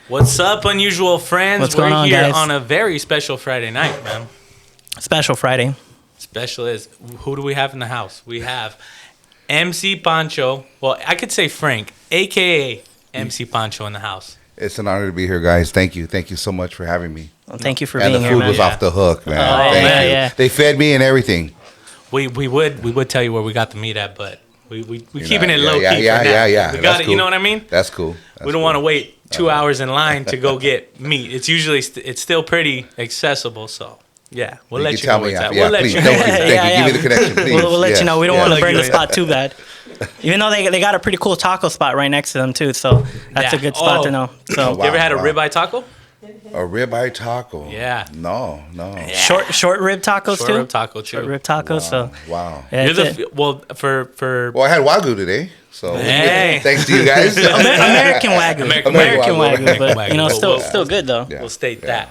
What's up, Unusual Friends? What's going We're on, here guys? on a very special Friday night, man. Special Friday. Special is, who do we have in the house? We have MC Pancho. Well, I could say Frank, a.k.a. MC Pancho in the house. It's an honor to be here, guys. Thank you. Thank you so much for having me. Well, thank you for And being the here, food man. was off the hook, man. Oh, Thank man, you. yeah. They fed me and everything. We would tell you where we got the meat at, but we keeping it Yeah, low key yeah, for yeah, now. yeah, yeah. We got That's it. cool. You know what I mean? That's cool. We don't want to wait 2 hours in line to go get meat. It's usually it's still pretty accessible, so yeah, we'll let you know where it's at. We'll let please. you Thank you. know. Thank you. Give me the connection, please. We'll let you know. We don't want to burn the Yeah. spot too bad. Even though they got a pretty cool taco spot right next to them too, so that's a good spot to know. So You ever had a Wow. ribeye taco? A ribeye taco. Yeah. No. short rib tacos Short too. rib taco too. Short rib tacos. So Wow. yeah, You're that's the it. for Well, I had Wagyu today, so Hey. thanks to you guys. American Wagyu. American Wagyu, Wagyu. but you know, still good though. Yeah. we'll state that.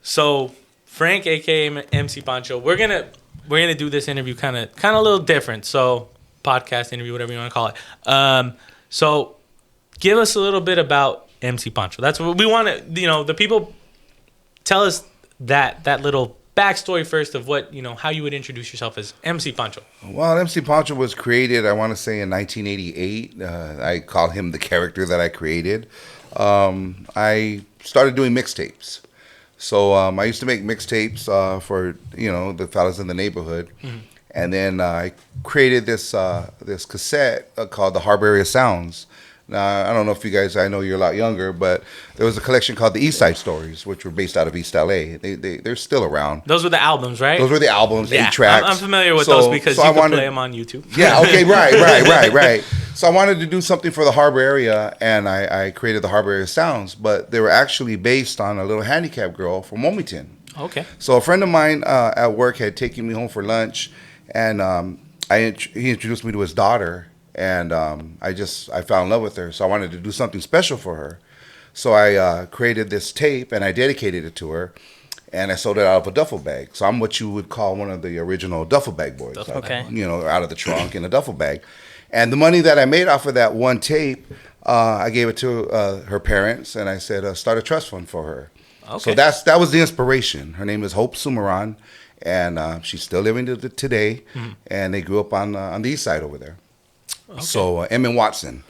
So Frank, aka MC Pancho, we're gonna do this interview kind of a little different. So podcast interview, whatever you want to call it. So give us a little bit about MC Pancho. That's what we want to. You know, the people tell us that little backstory first of what how you would introduce yourself as MC Pancho. Well, MC Pancho was created, I want to say, in 1988. I call him the character that I created. I started doing mixtapes. So I used to make mixtapes for the fellas in the neighborhood, and then I created this cassette called the Harbor Area Sounds. Now I don't know if you guys, I know you're a lot younger, but there was a collection called the East Side Stories, which were based out of East LA. They're still around. Those were the albums, right? Those were the albums, Yeah, 8 tracks. I'm familiar with those because you can play them on YouTube. Yeah, okay, right. So I wanted to do something for the Harbor area, and I created the Harbor Area Sounds, but they were actually based on a little handicapped girl from Wilmington. Okay. So a friend of mine at work had taken me home for lunch, and he introduced me to his daughter, and I fell in love with her, so I wanted to do something special for her. So I created this tape, and I dedicated it to her, and I sold it out of a duffel bag. So I'm what you would call one of the original duffel bag boys. Okay. Out of the trunk in a duffel bag. And the money that I made off of that one tape, I gave it to her parents, and I said, start a trust fund for her. Okay. So that was the inspiration. Her name is Hope Sumaran, and she's still living today, and they grew up on the east side over there. Okay. So M and Watson.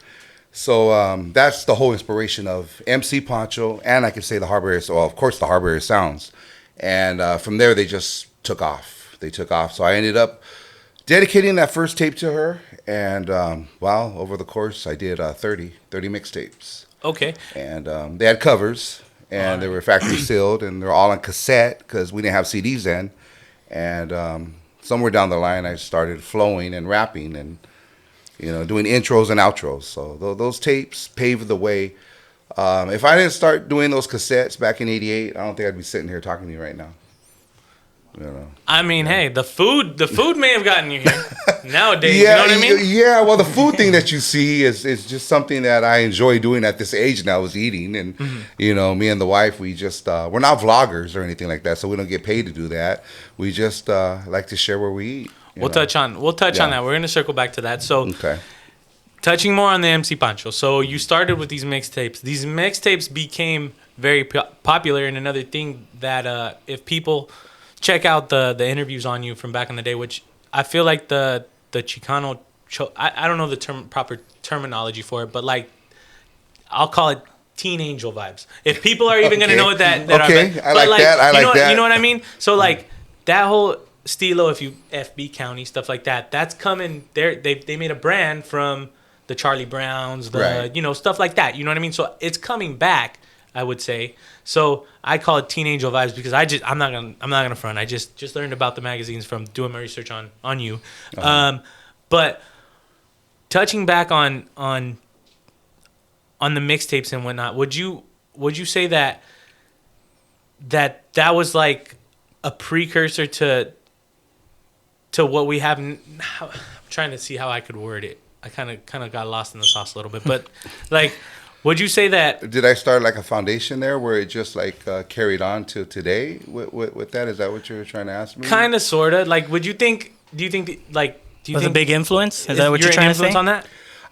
So that's the whole inspiration of MC Pancho, and I could say the Harbor Area. Well, of course, the Harbor Area Sounds. And from there, they just took off. So I ended up dedicating that first tape to her, and over the course, I did 30 mixtapes. Okay. And they had covers, and they were factory sealed, and they're all on cassette because we didn't have CDs then. And somewhere down the line, I started flowing and rapping and doing intros and outros. So those tapes paved the way. If I didn't start doing those cassettes back in '88, I don't think I'd be sitting here talking to you right now. I mean, hey, the food may have gotten you here nowadays. Yeah, you know what I mean? Yeah, well, the food thing that you see is just something that I enjoy doing at this age now, is eating. And, me and the wife, we just, we're not vloggers or anything like that, so we don't get paid to do that. We just like to share where we eat. We'll touch on that. We're going to circle back to that. So, Okay. touching more on the MC Pancho. So, you started with these mixtapes. These mixtapes became very popular, and another thing that if people check out the interviews on you from back in the day, which I feel like the Chicano, I don't know the proper terminology for it, but like I'll call it teen angel vibes. If people are even gonna know what that okay, are, I like that. I like that. You know what I mean? So like that whole stilo, if you FB County stuff like that, that's coming. They made a brand from the Charlie Browns, stuff like that. You know what I mean? So it's coming back, I would say. So I call it teen angel vibes because I'm not gonna front. I just learned about the magazines from doing my research on you. But touching back on the mixtapes and whatnot, would you say that was like a precursor to what we have? I'm trying to see how I could word it. I kind of got lost in the sauce a little bit, but like. Would you say that? Did I start like a foundation there where it just like carried on to today with that? Is that what you're trying to ask me? Kind of, sort of. Like, do you think was a big influence? Is that what you're trying to say? On that?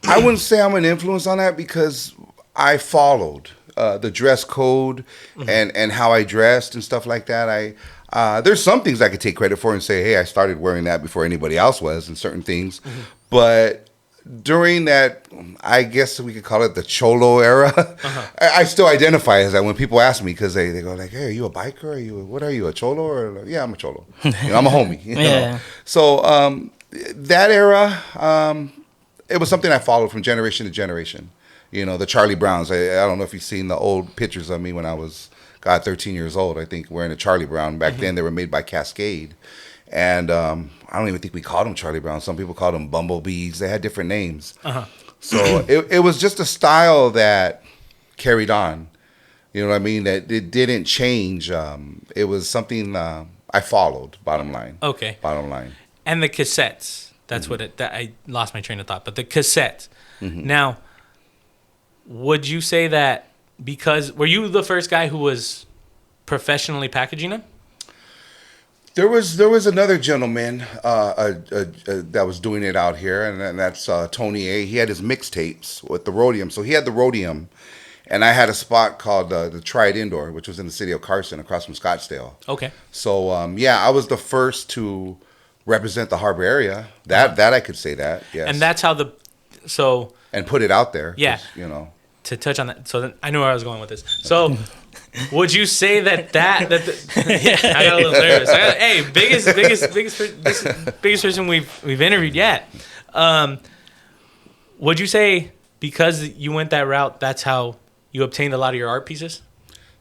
I wouldn't say I'm an influence on that because I followed the dress code and how I dressed and stuff like that. There's some things I could take credit for and say, hey, I started wearing that before anybody else was, and certain things. But during that, I guess we could call it the Cholo era. I still identify as that when people ask me, because they go like, hey, are you a biker? What are you, a Cholo? Or like, yeah, I'm a Cholo. I'm a homie. You know? So that era, it was something I followed from generation to generation. The Charlie Browns. I don't know if you've seen the old pictures of me when I was, 13 years old, I think, wearing a Charlie Brown. Back then, they were made by Cascade. And I don't even think we called them Charlie Brown. Some people called them bumblebees. They had different names. So it was just a style that carried on. You know what I mean? That it didn't change. It was something I followed, bottom line. Okay. Bottom line. And the cassettes. That's what I lost my train of thought. But the cassettes. Now, would you say that were you the first guy who was professionally packaging them? There was another gentleman that was doing it out here, and that's Tony A. He had his mixtapes with the Rhodium. So he had the Rhodium, and I had a spot called the Triad Indoor, which was in the city of Carson, across from Scottsdale. Okay. So I was the first to represent the harbor area. That I could say that. Yes. And that's how and put it out there. Yeah. To touch on that, so I knew where I was going with this. So, would you say that I got a little nervous. Hey, biggest person we've interviewed yet. Would you say because you went that route, that's how you obtained a lot of your art pieces?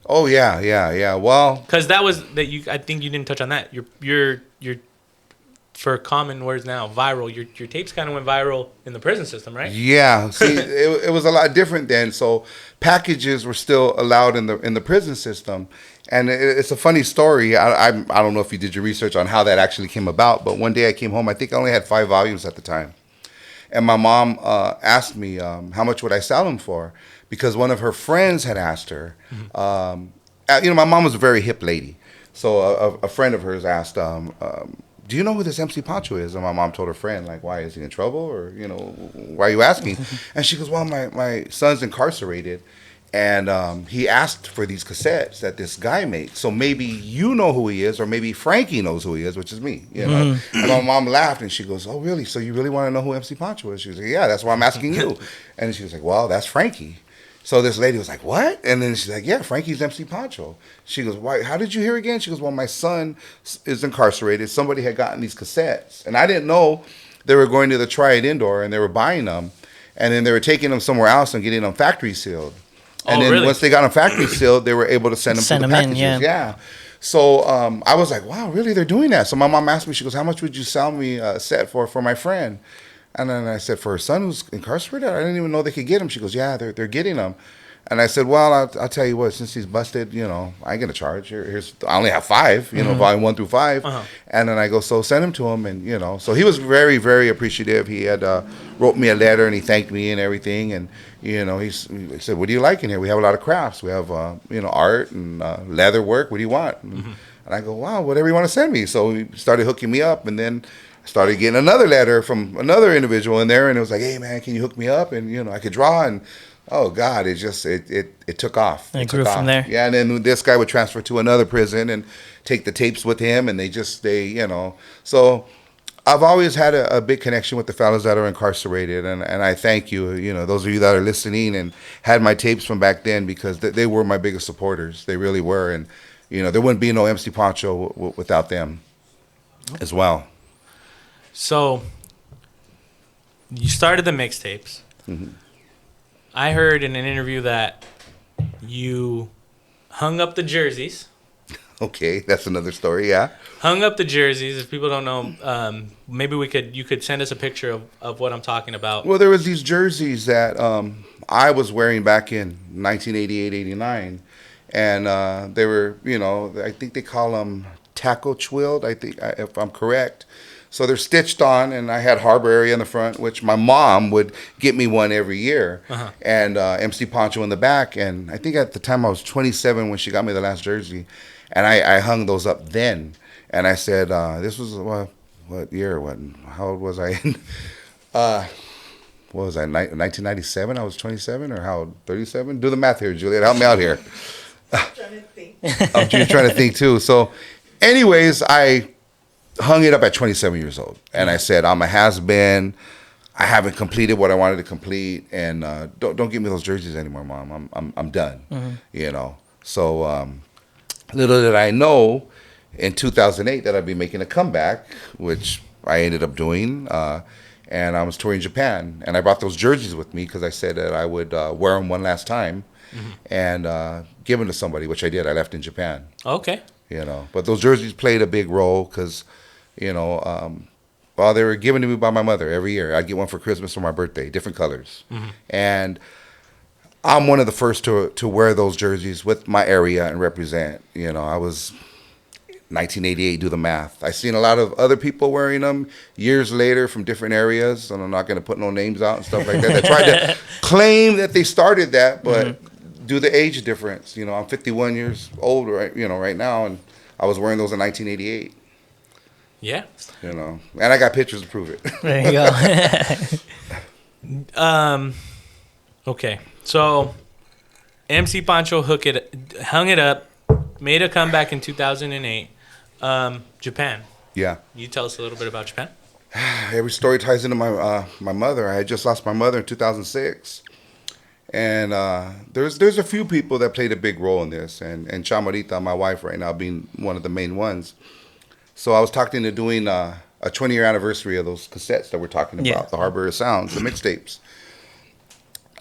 Oh yeah. Well, because I think you didn't touch on that. Your for common words now, viral. Your tapes kind of went viral in the prison system, right? Yeah. See, it was a lot different then. So packages were still allowed in the prison system, and it's a funny story. I don't know if you did your research on how that actually came about, but one day I came home. I think I only had 5 volumes at the time, and my mom asked me how much would I sell them for, because one of her friends had asked her. My mom was a very hip lady, so a friend of hers asked. Do you know who this MC Pancho is? And my mom told her friend, like, why, is he in trouble? Or, why are you asking? And she goes, well, my son's incarcerated, and he asked for these cassettes that this guy makes. So maybe you know who he is, or maybe Frankie knows who he is, which is me, And my mom laughed, and she goes, oh, really? So you really want to know who MC Pancho is? She was like, yeah, that's why I'm asking you. And she was like, well, that's Frankie. So this lady was like, what? And then she's like, yeah, Frankie's MC Pancho. She goes, why? How did you hear again? She goes, well, my son is incarcerated. Somebody had gotten these cassettes. And I didn't know they were going to the Triad Indoor, and they were buying them. And then they were taking them somewhere else and getting them factory sealed. And then really? Once they got them factory sealed, they were able to send them to the packages. Yeah. So I was like, wow, really? They're doing that? So my mom asked me, she goes, how much would you sell me a set for my friend? And then I said, for her son who's incarcerated? I didn't even know they could get him. She goes, yeah, they're getting them. And I said, well, I'll tell you what, since he's busted, I ain't going to charge. Here's I only have 5, volume 1 through 5. And then I go, so send him to him. And, so he was very, very appreciative. He had wrote me a letter, and he thanked me and everything. And, he said, what do you like in here? We have a lot of crafts. We have, art and leather work. What do you want? And I go, wow, whatever you want to send me. So he started hooking me up, and then started getting another letter from another individual in there, and it was like, hey man, can you hook me up? And I could draw, and oh God, it just it took off. It grew from there. Yeah, and then this guy would transfer to another prison and take the tapes with him, and they So I've always had a big connection with the fellas that are incarcerated, and I thank you, those of you that are listening and had my tapes from back then, because they were my biggest supporters. They really were, and there wouldn't be no MC Pancho without them as well. So, you started the mixtapes. I heard in an interview that you hung up the jerseys. Okay, that's another story, yeah. Hung up the jerseys. If people don't know, maybe you could send us a picture of what I'm talking about. Well, there was these jerseys that I was wearing back in 1988, 89. And they were, I think they call them taco twilled, I think, if I'm correct. So they're stitched on, and I had Harbor Area in the front, which my mom would get me one every year, and MC Pancho in the back. And I think at the time I was 27 when she got me the last jersey, and I hung those up then. And I said, this was what year? How old was I? what was I, 1997? I was 27 or how, 37? Do the math here, Juliet. Help me out here. I'm trying to think. I'm trying to think too. So, anyways, I hung it up at 27 years old, and I said, I'm a has-been. I haven't completed what I wanted to complete, and don't give me those jerseys anymore, Mom. I'm done. You know. So little did I know, in 2008 that I'd be making a comeback, which I ended up doing. And I was touring Japan, and I brought those jerseys with me because I said that I would wear them one last time and give them to somebody, which I did. I left in Japan. Okay. You know, but those jerseys played a big role because, you know, well, they were given to me by my mother every year. I'd get one for Christmas or my birthday, different colors. And I'm one of the first to wear those jerseys with my area and represent. You know, I was 1988, do the math. I seen a lot of other people wearing them years later from different areas, and I'm not going to put no names out and stuff like that. They tried to claim that they started that, but due to the age difference, you know, I'm 51 years old right now, and I was wearing those in 1988. Yeah. You know, and I got pictures to prove it. There you go. Okay. So, MC Pancho hung it up, made a comeback in 2008. Japan. Yeah. You tell us a little bit about Japan. Every story ties into my mother. I had just lost my mother in 2006. And there's a few people that played a big role in this, and Chamarita, my wife right now, being one of the main ones. So I was talking to doing a 20-year anniversary of those cassettes that we're talking about, the Harbor of Sounds, the mixtapes.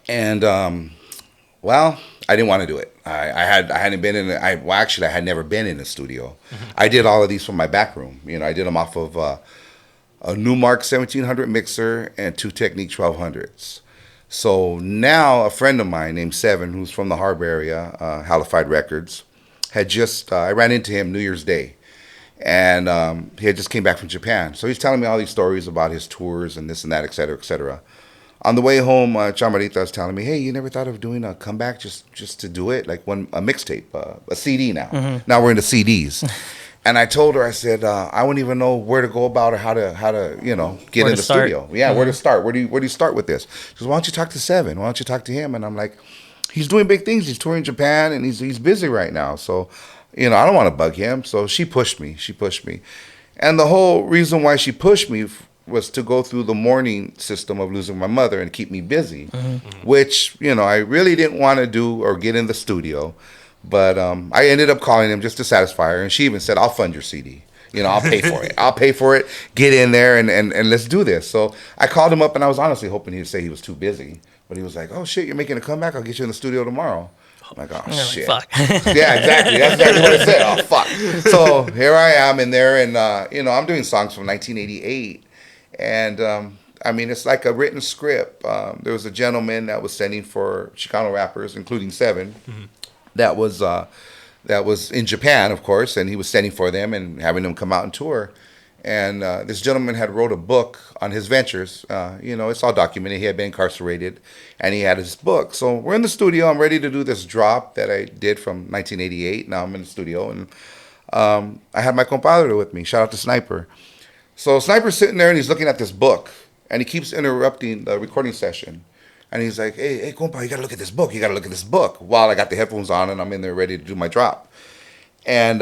And well, I didn't want to do it. I hadn't been in. I had never been in a studio. I did all of these from my back room. You know, I did them off of a Newmark 1700 mixer and two Technique 1200s. So now a friend of mine named Seven, who's from the Harbor area, Halified Records, had just I ran into him New Year's Day, and he had just came back from Japan. So he's telling me all these stories about his tours and this and that, et cetera, et cetera. On the way home, Chamarita was telling me, hey, you never thought of doing a comeback just to do it? Like a mixtape, a CD now. Now we're into CDs. And I told her, I said, I wouldn't even know where to go about or how to you know, get in the studio. Yeah, where to start? Where do you start with this? She goes, why don't you talk to Seven? Why don't you talk to him? And I'm like, he's doing big things. He's touring Japan, and he's busy right now. So, you know, I don't want to bug him. So she pushed me. And the whole reason why she pushed me was to go through the mourning system of losing my mother and keep me busy, which, you know, I really didn't want to do or get in the studio. But I ended up calling him just to satisfy her, and she even said, I'll fund your CD. You know, I'll pay for it. I'll pay for it. Get in there and let's do this. So I called him up, and I was honestly hoping he'd say he was too busy. But he was like, oh, shit, you're making a comeback? I'll get you in the studio tomorrow. I'm like, oh, shit. Fuck. Yeah, exactly. That's exactly what I said. Oh, fuck. So here I am in there, and, you know, I'm doing songs from 1988. And, I mean, it's like a written script. There was a gentleman that was sending for Chicano rappers, including Seven, that was in Japan, of course, and he was sending for them and having them come out and tour. And this gentleman had wrote a book on his ventures. You know, it's all documented. He had been incarcerated, and he had his book. So we're in the studio. I'm ready to do this drop that I did from 1988. Now I'm in the studio, and I had my compadre with me. Shout out to Sniper. So Sniper's sitting there, and he's looking at this book, and he keeps interrupting the recording session. And he's like, hey, compa, you got to look at this book. You got to look at this book. While I got the headphones on, and I'm in there ready to do my drop. And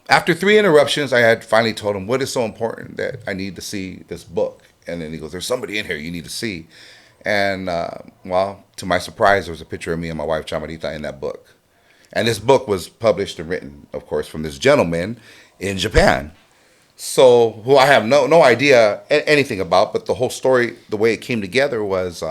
after 3 interruptions, I had finally told him, what is so important that I need to see this book? And then he goes, there's somebody in here you need to see. And, well, to my surprise, there was a picture of me and my wife, Chamarita, in that book. And this book was published and written, of course, from this gentleman in Japan. So, who I have no idea anything about, but the whole story, the way it came together was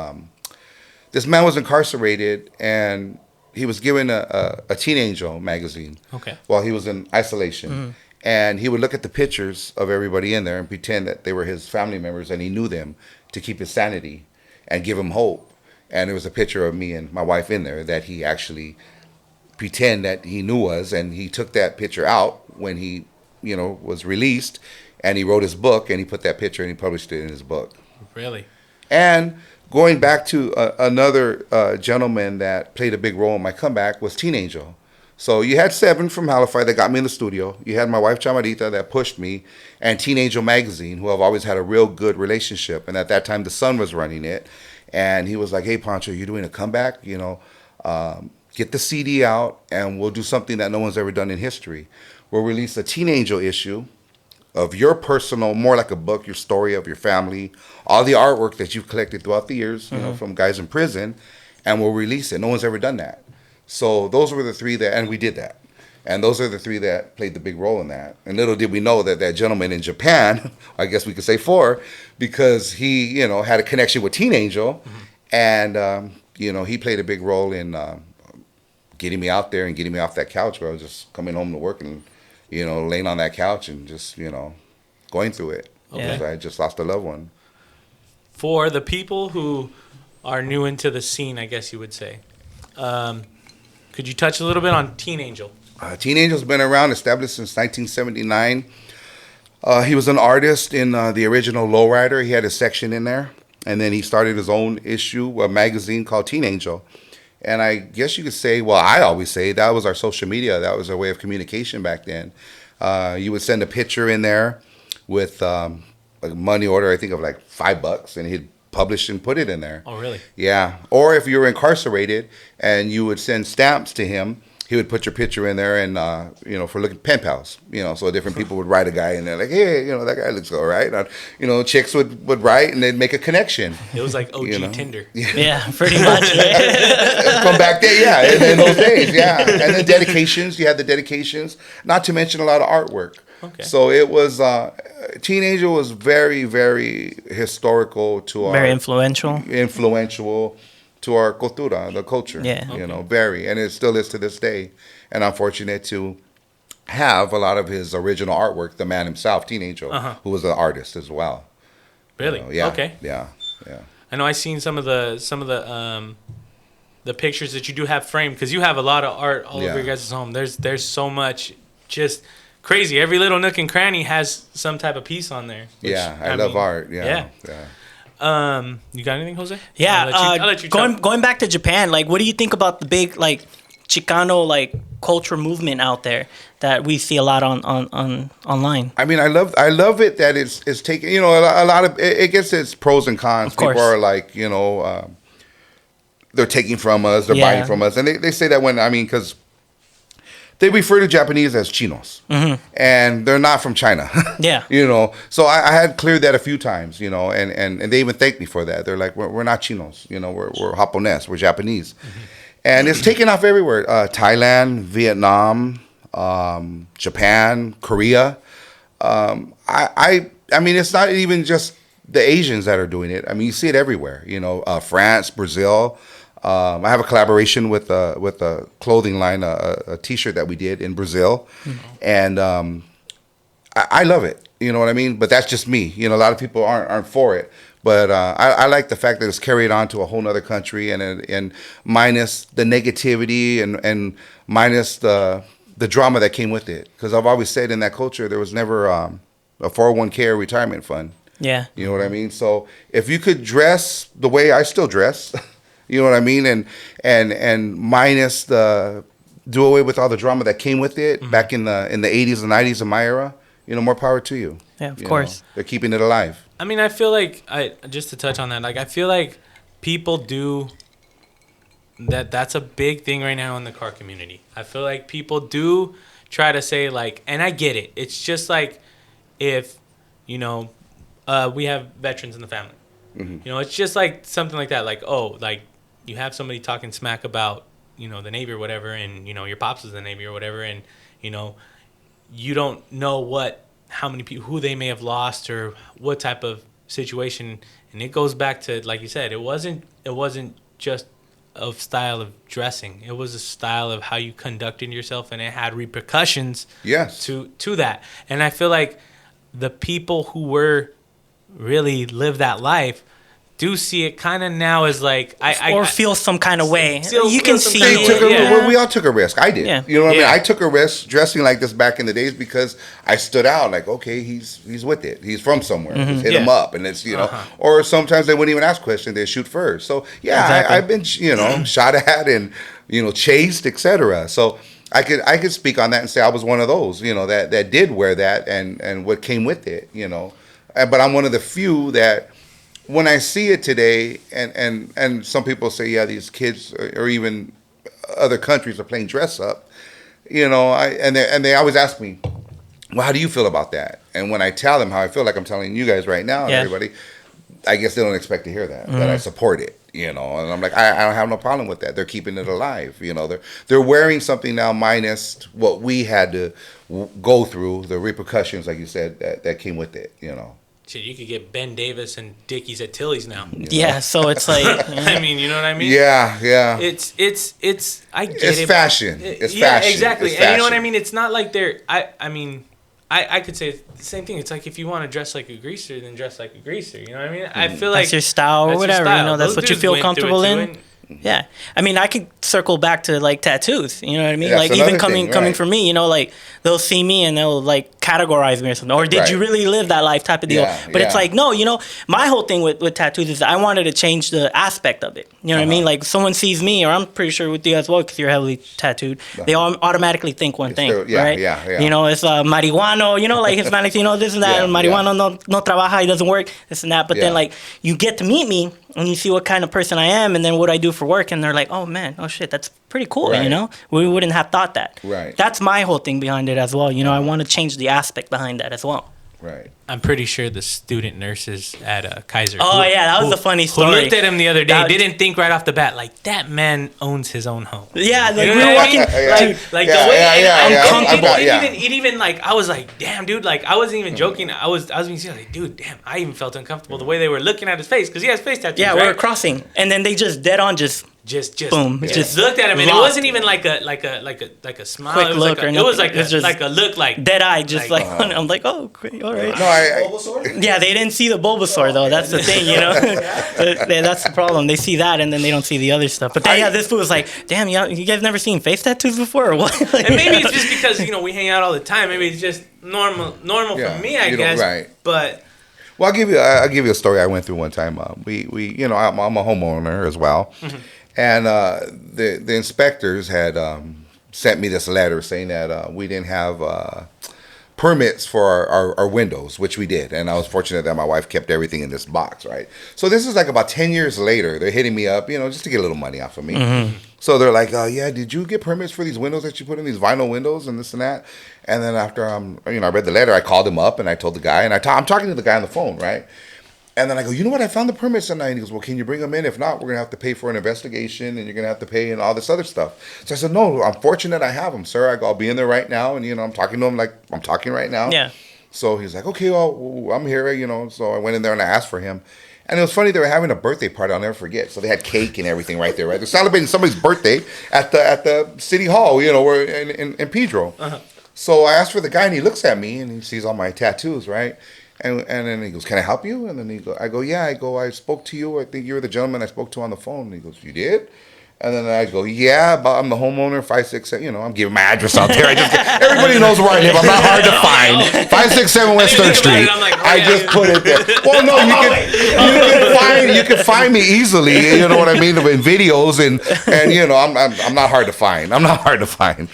this man was incarcerated, and he was given a Teen Angel magazine while he was in isolation. And he would look at the pictures of everybody in there and pretend that they were his family members and he knew them to keep his sanity and give him hope. And there was a picture of me and my wife in there that he actually pretend that he knew us, and he took that picture out when he, you know, was released, and he wrote his book, and he put that picture and he published it in his book. Really? And going back to another gentleman that played a big role in my comeback was Teen Angel. So you had Seven from Halifax that got me in the studio. You had my wife Chamarita that pushed me, and Teen Angel Magazine, who I've always had a real good relationship. And at that time, the son was running it, and he was like, "Hey, Pancho, you're doing a comeback. Get the CD out, and we'll do something that no one's ever done in history. We'll release a Teen Angel issue of your personal, more like a book, your story of your family, all the artwork that you've collected throughout the years, from guys in prison, and we'll release it. No one's ever done that." So those were the three and we did that. And those are the three that played the big role in that. And little did we know that gentleman in Japan, I guess we could say 4, because he, had a connection with Teen Angel, and, he played a big role in getting me out there and getting me off that couch where I was just coming home to work and, laying on that couch and just, going through it. Because I just lost a loved one. For the people who are new into the scene, I guess you would say, could you touch a little bit on Teen Angel? Teen Angel's been around, established since 1979. He was an artist in the original Lowrider. He had a section in there. And then he started his own issue, a magazine called Teen Angel. And I guess you could say, well, I always say that was our social media. That was our way of communication back then. You would send a picture in there with a money order, I think of like $5, and he'd publish and put it in there. Oh, really? Yeah. Or if you were incarcerated and you would send stamps to him, he would put your picture in there and, for looking pen pals, so different people would write a guy in there like, hey, that guy looks all right. Chicks would write and they'd make a connection. It was like OG Tinder. Yeah, pretty much. From back then, yeah, in those days, yeah. And the dedications, you had the dedications, not to mention a lot of artwork. Okay. So it was, Teen Angel was very, very historical to our... Very influential to our cultura, the culture. Yeah. Okay. Very. And it still is to this day. And I'm fortunate to have a lot of his original artwork, the man himself, Teen Angel, who was an artist as well. Really? Yeah. Okay. Yeah. I know I've seen some of the pictures that you do have framed, because you have a lot of art all over your guys' home. There's so much, just crazy. Every little nook and cranny has some type of piece on there. Which, I love art. Yeah. You got anything, Jose? Yeah. I'll let you going back to Japan, like, what do you think about the big Chicano culture movement out there that we see a lot on online? I mean, I love it that it's taking, a lot of it gets its pros and cons. Of course. People are like, they're taking from us, they're buying from us, and they say that because they refer to Japanese as chinos, and they're not from China. Yeah. So I had cleared that a few times, and they even thanked me for that. They're like, we're not chinos, we're Japonese, we're Japanese. And it's taken off everywhere. Thailand, Vietnam, Japan, Korea. I mean, it's not even just the Asians that are doing it. I mean, you see it everywhere, France, Brazil. I have a collaboration with a clothing line, a T-shirt that we did in Brazil, and I love it. You know what I mean? But that's just me. A lot of people aren't for it. But I like the fact that it's carried on to a whole other country, and minus the negativity and minus the drama that came with it. Because I've always said in that culture there was never a 401k or retirement fund. Yeah. You know what I mean? So if you could dress the way I still dress. You know what I mean? And minus do away with all the drama that came with it back in the 80s and 90s in my era. More power to you. Yeah, of course. They're keeping it alive. I mean, I feel like just to touch on that, I feel like people do that's a big thing right now in the car community. I feel like people do try to say and I get it. It's just if we have veterans in the family. It's just something like that. You have somebody talking smack about, the Navy or whatever, and, your pops is the Navy or whatever, and, you don't know how many people, who they may have lost or what type of situation. And it goes back to, like you said, it wasn't just a style of dressing. It was a style of how you conducted yourself, and it had repercussions to that. And I feel like the people who were really live that life do see it kind of now as or feel some kind of way. You can see it. We all took a risk. I did. Yeah. You know what I mean? I took a risk dressing like this back in the days because I stood out. Okay, he's with it. He's from somewhere. Just hit him up, and it's Or sometimes they wouldn't even ask questions. They shoot first. So exactly. I've been shot at and chased, etc. So I could speak on that and say I was one of those, that did wear that and what came with it, But I'm one of the few that when I see it today, and some people say, yeah, these kids or even other countries are playing dress up, and they always ask me, well, how do you feel about that? And when I tell them how I feel, like I'm telling you guys right now and everybody, I guess they don't expect to hear that I support it, and I'm like, I don't have no problem with that. They're keeping it alive, they're wearing something now minus what we had to go through, the repercussions, like you said, that came with it, Shit, you could get Ben Davis and Dickies at Tilly's now. Yeah, so it's like... I mean, you know what I mean? Yeah. It's I get it's it. fashion. It's yeah, fashion. Exactly. It's and you know what fashion. I mean? It's not like they're... I mean... I could say the same thing. It's like if you want to dress like a greaser, then dress like a greaser. You know what I mean? I feel like that's your style or whatever. That's Those what you dudes feel went through comfortable it in. Yeah, I mean, I could circle back to like tattoos. You know what I mean? Yeah, like that's even another coming thing, right. from me, like they'll see me and they'll like categorize me or something. Or did you really live that life type of deal? Yeah, but it's like no, my whole thing with tattoos is I wanted to change the aspect of it. You know what I mean? Like someone sees me, or I'm pretty sure with you as well, because you're heavily tattooed. They all automatically think one thing, right? Yeah. It's marihuano. Like Hispanics, this and that. Yeah, and marijuano no trabaja, it doesn't work. This and that. But then Yeah. like you get to meet me. And you see what kind of person I am, and then what I do for work, and they're like, "Oh man, oh shit, that's pretty cool." Right. We wouldn't have thought that. Right. That's my whole thing behind it as well. I want to change the aspect behind that as well. Right. I'm pretty sure the student nurses at Kaiser. Oh, yeah, that was a funny story. Who looked at him the other day, That- didn't think right off the bat, like, that man owns his own home. Yeah, like, You know we what were I walking. mean? Like Yeah, the way yeah, yeah, uncomfortable. yeah. It even like I was like, damn, dude. Like I wasn't even joking. I was being serious. Like, dude, damn. I even felt uncomfortable the way they were looking at his face because he has face tattoos. Yeah, right? we were crossing, and then they just dead on just boom, just looked at him, and it locked. wasn't even like a smile. Quick it was look like or it nothing. was like It was just like a look like dead eye, just like I'm like, oh, great, all right. No, Yeah, they didn't see the Bulbasaur though. That's the thing, That's the problem. They see that and then they don't see the other stuff. But then, this fool was like, "Damn, you guys never seen face tattoos before, or what?" Like, and maybe it's just because we hang out all the time. Maybe it's just normal Yeah, for me, I guess. right. But Well, I'll give you a story I went through one time. We I'm a homeowner as well, and the inspectors had sent me this letter saying that we didn't have permits for our windows, which we did, and I was fortunate that my wife kept everything in this box, right? So this is like about 10 years later. They're hitting me up, just to get a little money off of me. So they're like, yeah, did you get permits for these windows that you put in, these vinyl windows and this and that? And then after I read the letter, I called him up and I told the guy, and I'm talking to the guy on the phone, right? And then I go, you know what? I found the permits tonight. And he goes, well, can you bring them in? If not, we're going to have to pay for an investigation and you're going to have to pay and all this other stuff. So I said, no, I'm fortunate I have them, sir. I go, I'll be in there right now. And, I'm talking to him like I'm talking right now. Yeah. So he's like, okay, well, I'm here, So I went in there and I asked for him. And it was funny, they were having a birthday party I'll never forget. So they had cake and everything right there, right? They're celebrating somebody's birthday at the city hall, where in Pedro. So I asked for the guy and he looks at me and he sees all my tattoos, right? And then he goes, can I help you? And then I go, yeah. I spoke to you. I think you were the gentleman I spoke to on the phone. And he goes, you did? And then I go, yeah, but I'm the homeowner, 567. I'm giving my address out there. Everybody knows where I live. I'm not hard to find. 567 West 3rd Street. I just put it there. Well, no, you can find me easily. You know what I mean? In videos and I'm not hard to find. I'm not hard to find.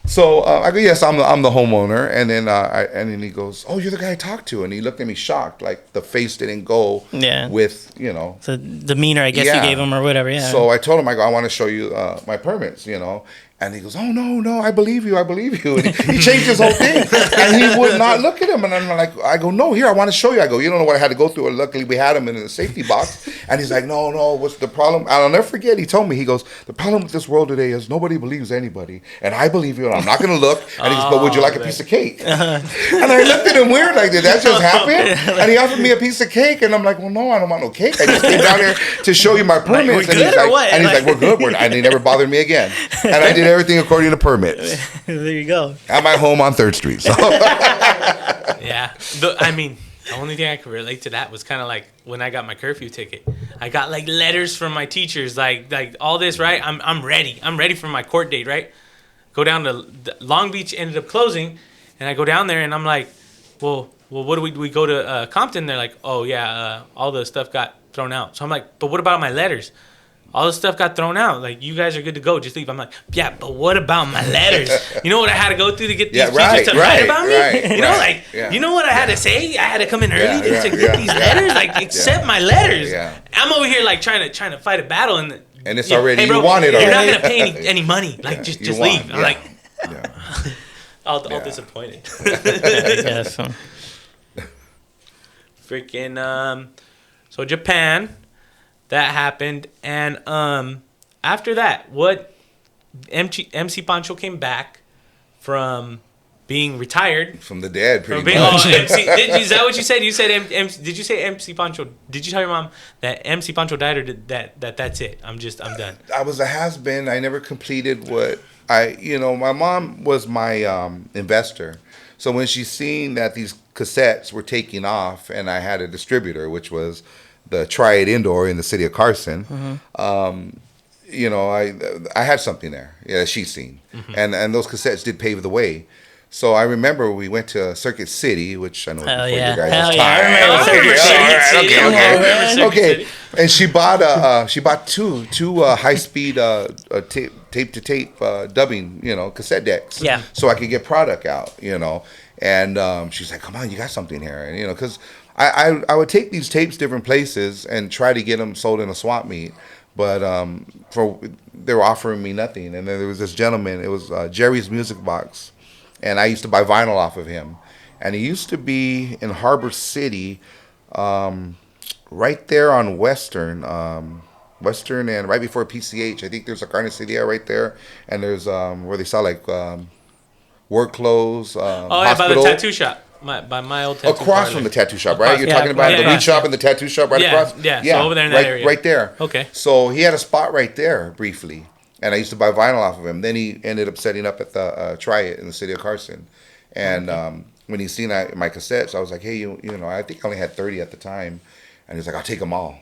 So I go, yes, I'm the homeowner, and then he goes, oh, you're the guy I talked to, and he looked at me shocked, like the face didn't go with the demeanor, I guess you gave him or whatever. Yeah. So I told him, I want to show you my permits, And he goes, oh, no, I believe you. And he changed his whole thing. And he would not look at him. And I'm like, I go, no, here, I want to show you. I go, you don't know what I had to go through. And luckily, we had him in the safety box. And he's like, no, what's the problem? I'll never forget. He told me, he goes, the problem with this world today is nobody believes anybody. And I believe you, and I'm not going to look. And he goes, but would you like a piece of cake? And I looked at him weird, like, did that just happen? And he offered me a piece of cake. And I'm like, well, no, I don't want no cake. I just came down here to show you my permits. Like, we're good or what? And he's like, we're good. And he never bothered me again. And I did everything according to permits. There you go. At my home on 3rd Street. So. Yeah. The only thing I could relate to that was kind of like when I got my curfew ticket. I got like letters from my teachers, like all this, right? I'm ready. I'm ready for my court date, right? Go down to Long Beach, ended up closing, and I go down there and I'm like, well, what do we go to Compton? They're like, oh yeah, all the stuff got thrown out. So I'm like, but what about my letters? all the stuff got thrown out. Like, you guys are good to go. Just leave. I'm like, yeah, but what about my letters? You know what I had to go through to get these teachers to write about me? You know, like, you know what I had to say? I had to come in early to get these letters. Like, accept my letters. I'm over here like trying to fight a battle, and it's already, hey, bro, you want it already. You're not gonna pay any money. Like, just leave. I'm like, all disappointed. Freaking so Japan, that happened, and after that, what MC Pancho came back from being retired from the dead, pretty much. Is that what you said? You said did you say MC Pancho? Did you tell your mom that MC Pancho died, or that's it? I'm done. I was a has-been. I never completed what my mom was my investor. So when she seen that these cassettes were taking off, and I had a distributor, which was the Try It Indoor in the city of Carson, I had something there. Yeah, she's seen, and those cassettes did pave the way. So I remember we went to Circuit City, which I know before you guys' time. Okay. And she bought two high-speed tape-to-tape dubbing, cassette decks. Yeah. So I could get product out, And she's like, "Come on, you got something here," and because I would take these tapes different places and try to get them sold in a swap meet, but they were offering me nothing. And then there was this gentleman. It was Jerry's Music Box. And I used to buy vinyl off of him. And he used to be in Harbor City, right there on Western and right before PCH. I think there's a Garden City right there. And there's where they sell like work clothes, by the tattoo shop. By my old tattoo across parlor. from the tattoo shop, right? You're talking about the weed shop and the tattoo shop right across? Yeah, so over there in that area. Right there. Okay. So he had a spot right there briefly. And I used to buy vinyl off of him. Then he ended up setting up at the Try It in the city of Carson. And when he seen my cassettes, I was like, hey, I think I only had 30 at the time. And he's like, I'll take them all.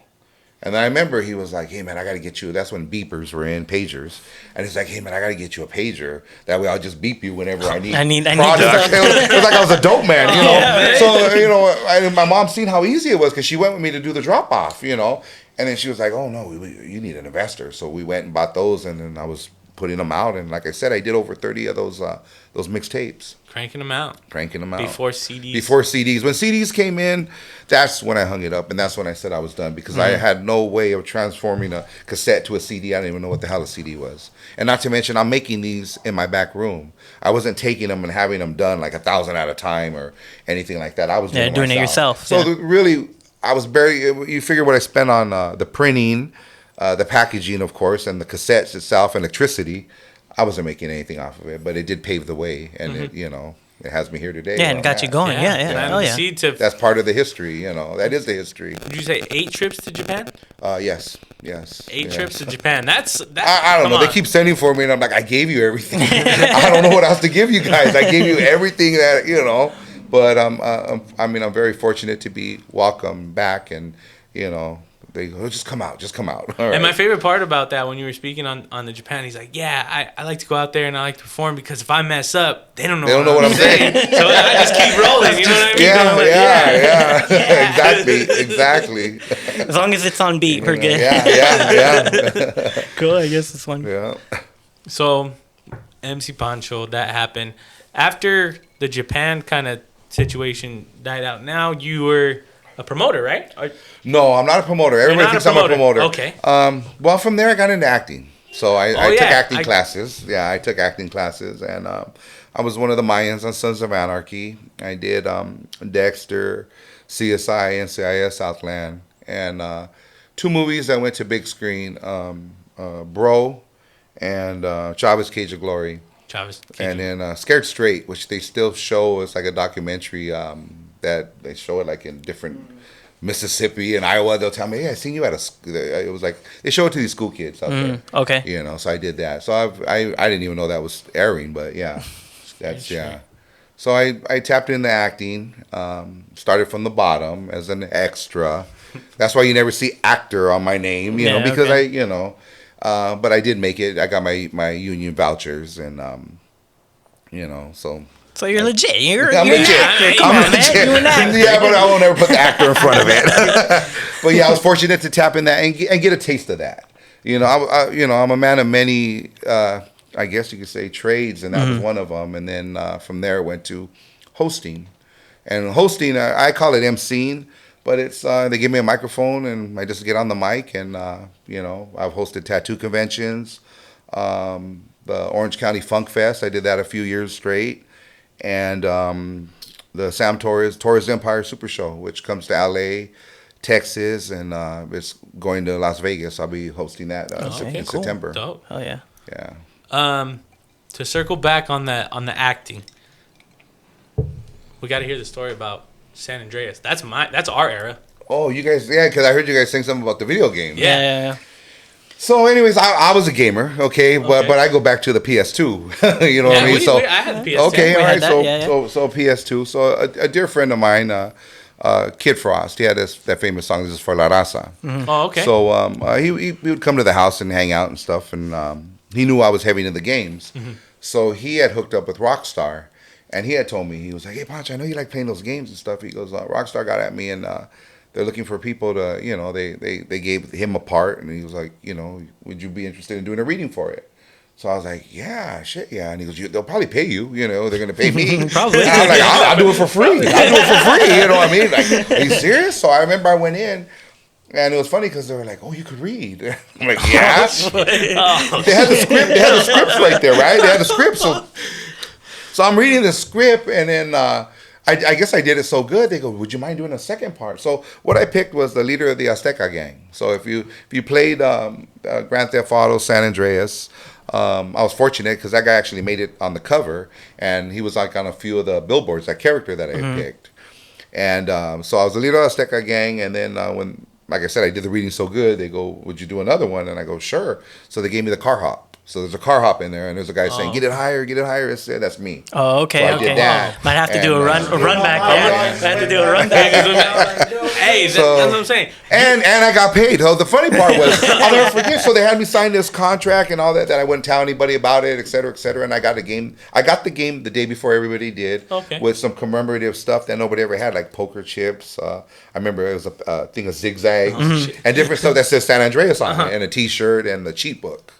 And then I remember he was like, hey, man, I got to get you. That's when beepers were in, pagers. And he's like, hey, man, I got to get you a pager. That way I'll just beep you whenever I need product. It was like I was a dope man, Yeah, so, my mom seen how easy it was because she went with me to do the drop-off, And then she was like, oh, no, you need an investor. So we went and bought those, and then I was putting them out. And like I said, I did over 30 of those mixtapes. Cranking them out. Before CDs. When CDs came in, that's when I hung it up. And that's when I said I was done because I had no way of transforming a cassette to a CD. I didn't even know what the hell a CD was. And not to mention, I'm making these in my back room. I wasn't taking them and having them done like 1,000 at a time or anything like that. I was doing it yourself. So really, I was you figure what I spent on the printing, the packaging, of course, and the cassettes itself, electricity. I wasn't making anything off of it, but it did pave the way, and it has me here today. Yeah, and got you going. Yeah. That's part of the history. That is the history. Did you say 8 trips to Japan? Yes. 8 trips to Japan. That's I don't know. They keep sending for me, and I'm like, I gave you everything. I don't know what else to give you guys. I gave you everything that But I'm very fortunate to be welcomed back, and they go, just come out. All right. And my favorite part about that, when you were speaking on the Japan, he's like, yeah, I like to go out there and I like to perform because if I mess up, they don't know what I'm saying. So I just keep rolling. You know what I mean? Yeah. Exactly. As long as it's on beat, we're good. Yeah. Cool. I guess this one. Yeah. So, MC Pancho, that happened after the Japan kind of situation died out. Now you were a promoter, right? No, I'm not a promoter. Everybody thinks I'm a promoter. Okay. Well, from there I got into acting. So I took acting classes. Yeah, I took acting classes, and I was one of the Mayans on Sons of Anarchy. I did Dexter, CSI, NCIS, Southland, and 2 movies that went to big screen, Bro and Chavez Cage of Glory. And then Scared Straight, which they still show as like a documentary that they show it like in different Mississippi and Iowa. They'll tell me, hey, I seen you at it was like they show it to these school kids out there. Okay. So I did that. So I didn't even know that was airing, but So I tapped into acting, started from the bottom as an extra. That's why you never see actor on my name, because but I did make it. I got my union vouchers, and So you're legit. You're legit. I'm legit. You're an actor. Yeah, but I won't ever put the actor in front of it. But yeah, I was fortunate to tap in that and get a taste of that. I'm a man of many, I guess you could say, trades, and that was one of them. And then from there, I went to hosting. And hosting, I call it emceeing, but it's they give me a microphone and I just get on the mic. And I've hosted tattoo conventions, the Orange County Funk Fest. I did that a few years straight, and the Sam Torres Empire Super Show, which comes to LA, Texas, and it's going to Las Vegas. I'll be hosting that in September. Dope. Oh yeah. Yeah. To circle back on the acting, we got to hear the story about San Andreas. That's our era. Oh, you guys, yeah, because I heard you guys saying something about the video game. Yeah. So, anyways, I was a gamer, okay, but I go back to the PS2. You know what I mean? I had the PS2. Okay, all right. That, So PS2. So a dear friend of mine, Kid Frost, he had that famous song. This is for La Raza. Mm-hmm. Oh, okay. So he would come to the house and hang out and stuff, and he knew I was heavy into the games. Mm-hmm. So he had hooked up with Rockstar, and he had told me, he was like, "Hey, Pancho, I know you like playing those games and stuff." He goes, "Rockstar got at me and." They're looking for people to, they gave him a part, and he was like, would you be interested in doing a reading for it? So I was like, yeah, shit, yeah. And he goes, they'll probably pay you, they're going to pay me. Probably. And I was like, I'll do it for free. You know what I mean? Like, are you serious? So I remember I went in, and it was funny because they were like, oh, you could read. I'm like, yeah. They had the script. They had the scripts right there, right? They had the script. So I'm reading the script, and then I guess I did it so good. They go, would you mind doing a second part? So what I picked was the leader of the Azteca gang. So if you played Grand Theft Auto San Andreas, I was fortunate because that guy actually made it on the cover, and he was like on a few of the billboards, that character that I had picked. And so I was the leader of the Azteca gang, and then when, like I said, I did the reading so good, they go, would you do another one? And I go, sure. So they gave me the car hop. So there's a car hop in there, and there's a guy saying, get it higher. That's me. Oh, okay, so I did that. Might have to do a run back. Might have to do a run back. Hey, that's what I'm saying. And I got paid. So the funny part was, I'll never forget, so they had me sign this contract and all that I wouldn't tell anybody about it, et cetera, and I got the game. I got the game the day before everybody did, with some commemorative stuff that nobody ever had, like poker chips. I remember it was a thing of zigzags and different stuff that says San Andreas on it, and a T-shirt and the cheat book.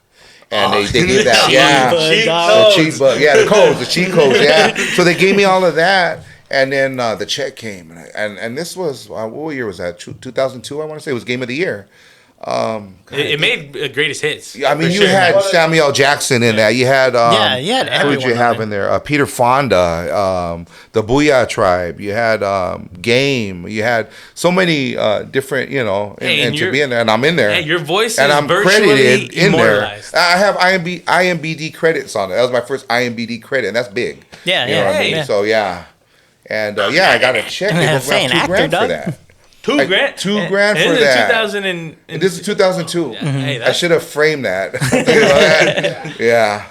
And they gave that, the cheat book, the cheat codes, So they gave me all of that, and then the check came, and this was what year was that? 2002, I want to say. It was Game of the Year. It made greatest hits. I mean, you had Samuel Jackson in that. You had who did you have in there? Peter Fonda, the Booyah Tribe. You had Game. You had so many different, and to be in there, and I'm in there. Hey, your voice and is I'm credited in there. I have IMBD credits on it. That was my first IMBD credit, and that's big. Yeah, you know what I mean? So and I got a check. They go $2,000 for that. $2,000? $2,000 for that. 2000 and this is 2002. Yeah. Hey, I should have framed that. Yeah.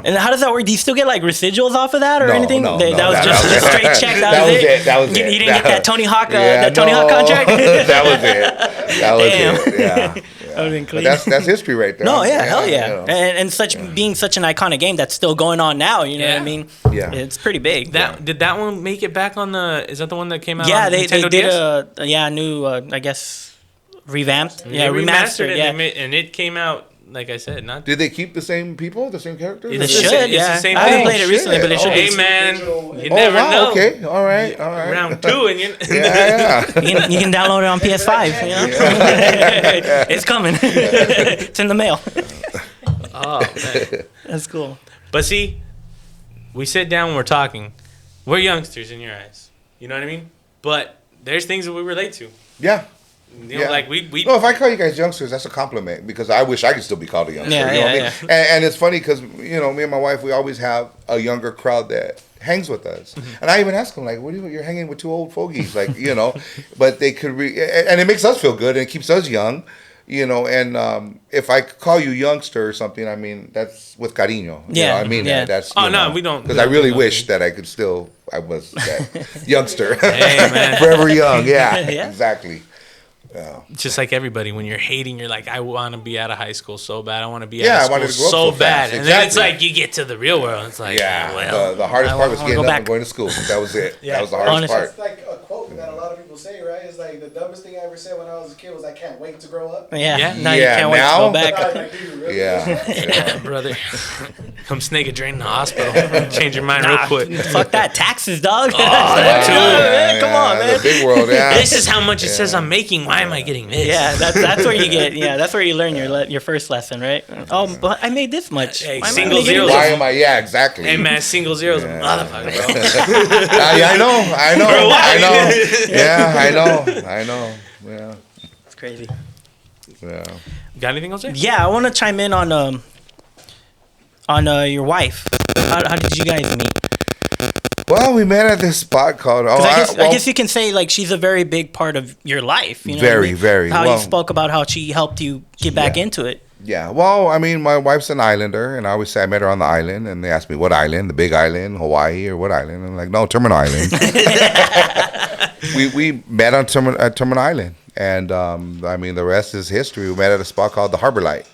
And how does that work? Do you still get like residuals off of that or anything? No, that was just straight check. That was it. That was it. You didn't get that Tony Hawk, Hawk contract. That was it. Yeah. That would have been clean. But that's history right there. No, hell yeah. And being such an iconic game that's still going on now. You know what I mean? Yeah. It's pretty big. Did that one make it back on the? Is that the one that came out? Yeah, on they Nintendo did DS? a new I guess revamped. Yeah, remastered it. Yeah, and it came out. Like I said, not. Did they keep the same people, the same characters? They should. It's the same I haven't played it recently, but it should be. Hey man, you never know. Okay, all right. Round 2, and you. You can download it on PS5. It's coming. It's in the mail. Oh man, that's cool. But see, we sit down when we're talking. We're youngsters in your eyes. You know what I mean? But there's things that we relate to. Yeah. Like we. No, if I call you guys youngsters, that's a compliment because I wish I could still be called a youngster. Yeah, you know what I mean? And it's funny because me and my wife, we always have a younger crowd that hangs with us. And I even ask them like, "What are you're hanging with two old fogies?" Like but they could and it makes us feel good and it keeps us young. And if I call you youngster or something, I mean that's with cariño. I mean that's. Oh no, we don't. Because I really wish that I could still. I was that youngster. Hey man, forever young. Yeah. Exactly. Yeah. Just like everybody, when you're hating, you're like, I want to be out of high school so bad. I want to be out of school I wanted to grow up so bad. And then it's like you get to the real world. It's like, the hardest part was getting up and going to school. That was it. That was the hardest part. It's like a quote that a lot of people people say, right? It's like the dumbest thing I ever said when I was a kid was I can't wait to grow up. Yeah. Yeah. Now you can't wait to now? go back. Like, dude, really? Yeah. Brother, come snake a drain in the hospital. Change your mind real quick. Fuck that. Taxes, dog. Yeah, Come on, man. The big world, yeah. This is how much it says I'm making. Why am I getting this? Yeah, that's where you get. Yeah, that's where you learn your first lesson, right? Oh, but I made this much. Hey, Why am I single only getting zeros. this? Why am I? Yeah, exactly. Hey man, single zeros, Yeah. motherfucker, bro. I know. Bro, why? I know. Yeah, I know. Yeah. It's crazy. Yeah. Got anything else? Yeah, I want to chime in on your wife. How did you guys meet? Well, we met at this spot called. Oh, 'Cause I guess you can say like she's a very big part of your life. You know Very, what I mean? very. How Well, you spoke about how she helped you get back Yeah. into it. Yeah. Well, I mean, my wife's an islander, and I always say I met her on the island, and they asked me what island, the Big Island, Hawaii, or what island. I'm like, no, Terminal Island. we met on Terminal Island, and I mean, the rest is history. We met at a spot called the Harbor Light.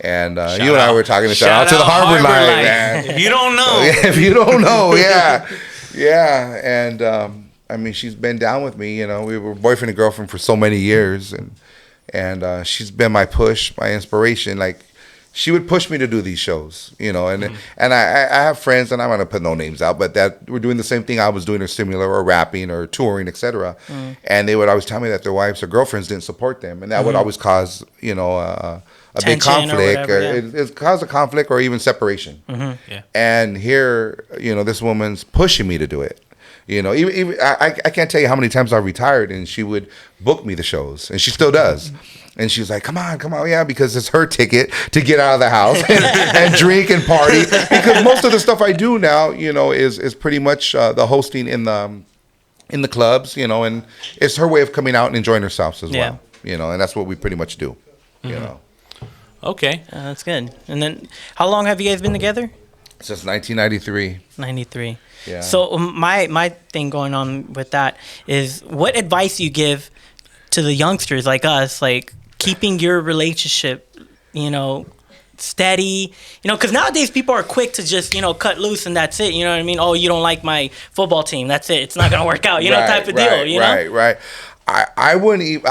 And you and I were talking. Shout out to the Harbor Light, man. If you don't know, If you don't know, yeah. And I mean, she's been down with me. You know, we were boyfriend and girlfriend for so many years, and she's been my push, my inspiration. Like, she would push me to do these shows, you know. And and I have friends, and I'm not gonna put no names out, but that were doing the same thing I was doing, or similar, or rapping, or touring, etc. And they would always tell me that their wives or girlfriends didn't support them, and that would always cause, you know, a big Tension or conflict, whatever, yeah. it caused a conflict or even separation. Yeah. And here, you know, this woman's pushing me to do it. You know, even I can't tell you how many times I retired, and she would book me the shows, and she still does. And she was like, come on, yeah, because it's her ticket to get out of the house and drink and party. Because most of the stuff I do now, you know, is pretty much the hosting in the clubs, you know, and it's her way of coming out and enjoying herself as well. You know, and that's what we pretty much do. You know. Okay. That's good. And then, how long have you guys been together? Since 1993. 93. Yeah. So my thing going on with that is, what advice you give to the youngsters like us, like keeping your relationship, you know, steady, you know, because nowadays people are quick to just, you know, cut loose and that's it. You know what I mean? Oh, you don't like my football team, that's it. It's not gonna work out. You know, type of deal. You know? Right. I wouldn't even.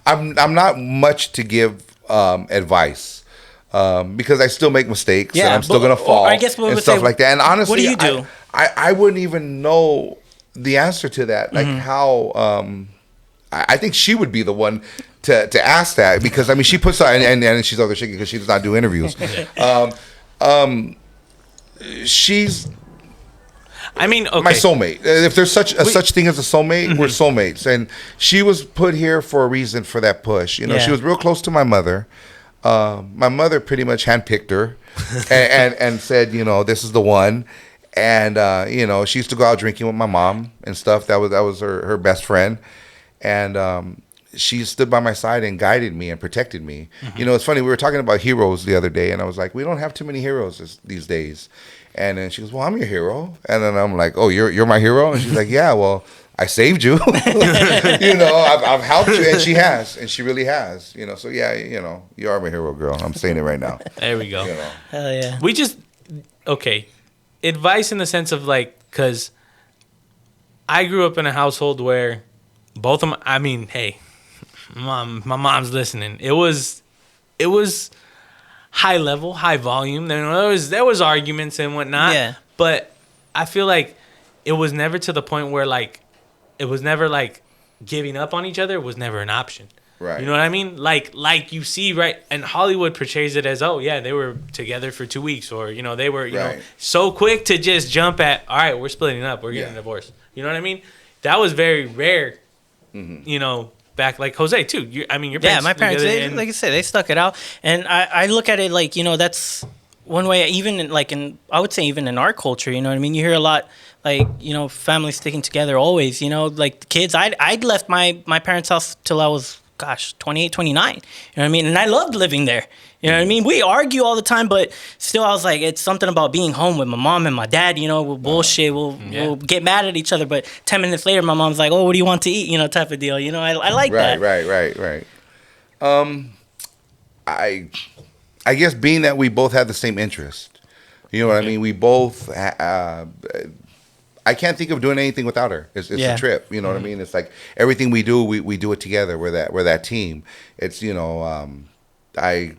I'm not much to give advice. Because I still make mistakes, and I'm still gonna fall, I guess and stuff like that. And honestly, what do you do? I wouldn't even know the answer to that. Like how I think she would be the one to ask that, because I mean she puts out and she's over shaking because she does not do interviews. She's I mean, okay. my soulmate. If there's such thing as a soulmate, we're soulmates. And she was put here for a reason, for that push. You know, she was real close to my mother. My mother pretty much handpicked her and said, you know, this is the one. And you know, she used to go out drinking with my mom and stuff. That was her best friend. And she stood by my side and guided me and protected me. You know, it's funny, we were talking about heroes the other day, and I was like, we don't have too many heroes these days. And then she goes, well, I'm your hero. And then I'm like, oh, you're my hero? And she's like, yeah, well, I saved you. You know, I've helped you. And she has. And she really has. You know, so yeah, you know, you are my hero, girl. I'm saying it right now. There we go. You know. Hell yeah. We just, okay, advice in the sense of like, because I grew up in a household where both of my, I mean, hey, my mom's listening. It was high level, high volume. There was arguments and whatnot. Yeah. But I feel like it was never to the point where like, it was never like giving up on each other. It was never an option. Right. You know what I mean? Like you see, right? And Hollywood portrays it as, oh yeah, they were together for 2 weeks, or you know, they were, you know, so quick to just jump at, all right, we're splitting up, we're getting a divorce. You know what I mean? That was very rare. You know, back like Jose too. Your parents. My parents, like I said, they stuck it out, and I look at it like, you know, that's one way. Even I would say even in our culture, you know what I mean. You hear a lot like, you know, families sticking together always. You know, like the kids. I'd left my parents' house till I was 28, 29. You know what I mean? And I loved living there. You know what I mean? We argue all the time, but still I was like, it's something about being home with my mom and my dad, you know, we'll bullshit, we'll get mad at each other, but 10 minutes later, my mom's like, oh, what do you want to eat? You know, type of deal. You know, I like that. Right. I guess being that we both had the same interest, you know what I mean? We both, I can't think of doing anything without her. It's a trip. You know what I mean? It's like everything we do, we do it together. We're that team. It's, I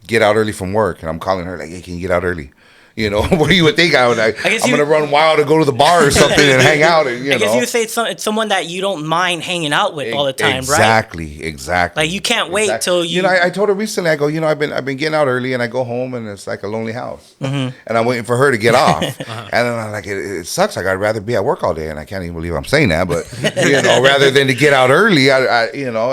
get out early from work and I'm calling her like, hey, can you get out early? What do you would think? I'm going to run wild to go to the bar or something and hang out. I guess you would say it's someone that you don't mind hanging out with all the time, exactly, right? Exactly. Like you can't wait till you. I told her recently. I go, I've been getting out early, and I go home, and it's like a lonely house, and I'm waiting for her to get off, and then I'm like, it sucks. Like I'd rather be at work all day, and I can't even believe I'm saying that, but rather than to get out early, I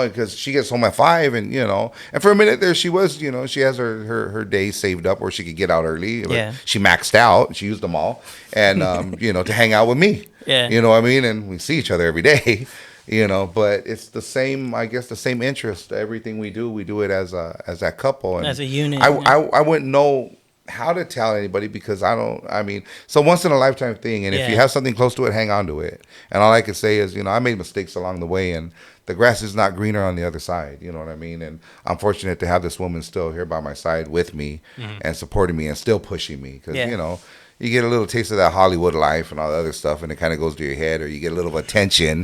because she gets home at 5, and and for a minute there she was, she has her days saved up where she could get out early. But she maxed out. She used them all, and to hang out with me. Yeah. You know what I mean? And we see each other every day. But it's the same. I guess the same interest. Everything we do it as that couple, and as a unit. I wouldn't know how to tell anybody because so once in a lifetime thing, and if you have something close to it, hang on to it. And all I can say is, I made mistakes along the way, and the grass is not greener on the other side. You know what I mean? And I'm fortunate to have this woman still here by my side with me and supporting me and still pushing me because, you get a little taste of that Hollywood life and all the other stuff and it kind of goes to your head or you get a little attention.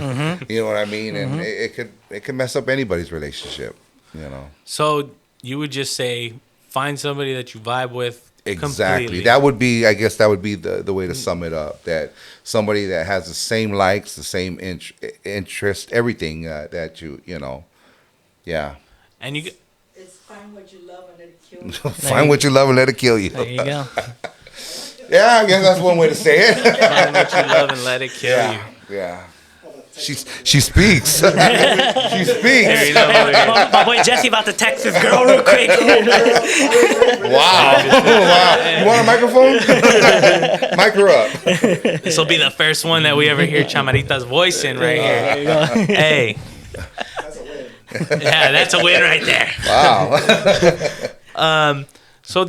You know what I mean? And it could mess up anybody's relationship, So you would just say find somebody that you vibe with. Exactly. Completely. That would be, I guess that would be the way to sum it up. That somebody that has the same likes, the same interest, everything that yeah. And It's find what you love and let it kill you. Find what you love and let it kill you. There you go. Yeah, I guess that's one way to say it. find what you love and let it kill you. Yeah. She speaks. She speaks. My boy Jesse about to text this girl real quick. Wow. You want a microphone? Mic her up. This will be the first one that we ever hear Chamarita's voice in right here. There you go. Hey. That's a win. Yeah, that's a win right there. Wow. So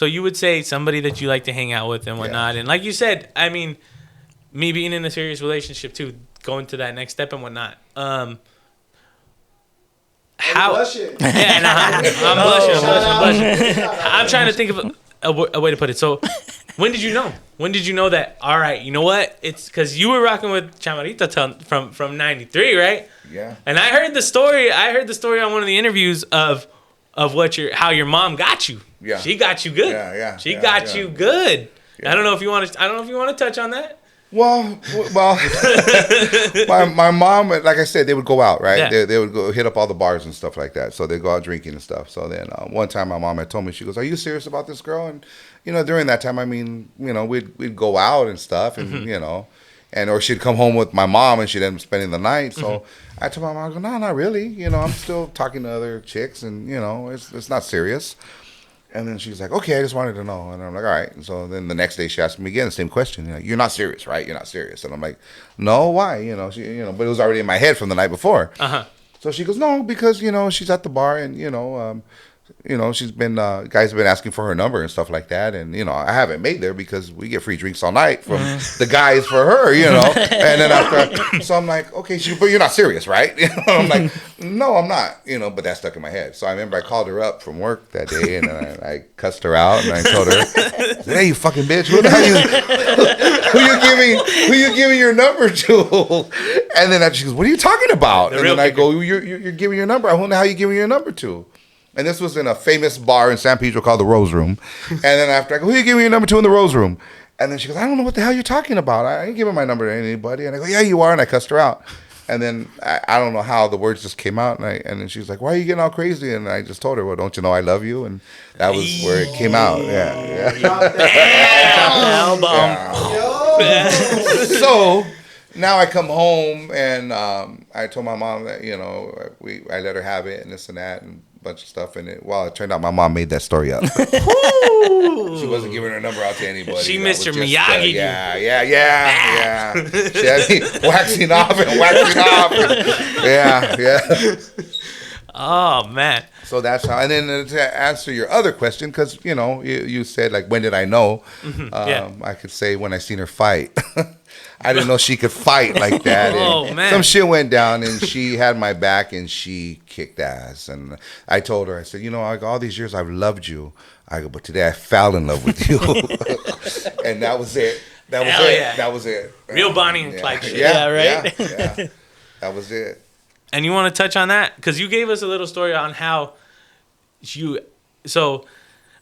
you would say somebody that you like to hang out with and whatnot. And like you said, me being in a serious relationship too, going to that next step and whatnot. How? Blushing. Yeah, I'm blushing. I'm trying to think of a way to put it. So, when did you know? When did you know that? All right, you know what? It's because you were rocking with Chamarita from '93, right? Yeah. And I heard the story. On one of the interviews of how your mom got you. Yeah. She got you good. Yeah. She got you good. Yeah. I don't know if you want to touch on that. Well, my mom, like I said, they would go out, right? Yeah. They would go hit up all the bars and stuff like that. So they'd go out drinking and stuff. So then one time my mom had told me, she goes, "Are you serious about this girl?" And during that time, we'd go out and stuff, and or she'd come home with my mom and she'd end up spending the night. So I told my mom, I go, "No, not really. I'm still talking to other chicks, and it's not serious." And then she's like, "Okay, I just wanted to know." And I'm like, "All right." And so then the next day she asked me again the same question. You're not serious, right? You're not serious. And I'm like, "No, why?" She, but it was already in my head from the night before. So she goes, "No, because she's at the bar and she's been guys have been asking for her number and stuff like that, and I haven't made there because we get free drinks all night from the guys for her, and then after, so I'm like, okay, but you're not serious, right? I'm like, no, I'm not, but that stuck in my head. So I remember I called her up from work that day, and then I cussed her out, and I told her, "Hey, you fucking bitch, who the hell who you giving your number to?" And then she goes, "What are you talking about?" And then I go, "You're giving your number. I wonder how you giving your number to." And this was in a famous bar in San Pedro called the Rose Room. And then after I go, "Who are you giving your number to in the Rose Room?" And then she goes, "I don't know what the hell you're talking about. I ain't giving my number to anybody." And I go, "Yeah, you are." And I cussed her out. And then I don't know how the words just came out. And then she's like, "Why are you getting all crazy?" And I just told her, "Well, don't you know I love you?" And that was where it came out. Yeah. So now I come home and I told my mom that I let her have it and this and that and a bunch of stuff. And it turned out my mom made that story up. She wasn't giving her number out to anybody. She Mr. Miyagi. Yeah. She had me waxing off. Yeah. Oh man. So that's how. And then to answer your other question, because you said like, when did I know? I could say when I seen her fight. I didn't know she could fight like that. And man. Some shit went down, and she had my back, and she kicked ass. And I told her, I said, all these years I've loved you. I go, but today I fell in love with you. And that was it. That was Hell it. yeah. That was it. Real Bonnie and Clyde shit. Yeah, right? Yeah. That was it. And you want to touch on that? Because you gave us a little story on how you... So,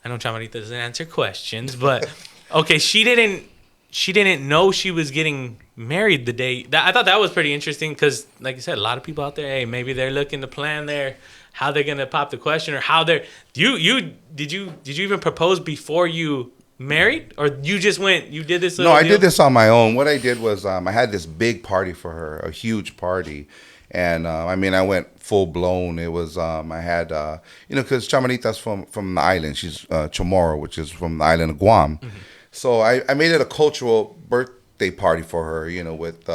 I know Chamarita doesn't answer questions, but... Okay, she didn't know she was getting married the day... I thought that was pretty interesting because, like you said, a lot of people out there, hey, maybe they're looking to plan how they're going to pop the question or how they're... Did you even propose before you married? Or you just you did this little No, I deal? did this on my own. What I did was I had this big party for her, a huge party. And, I went full blown. It was, I had, because Chamarita's from the island. She's Chamorro, which is from the island of Guam. Mm-hmm. So I made it a cultural birthday party for her, with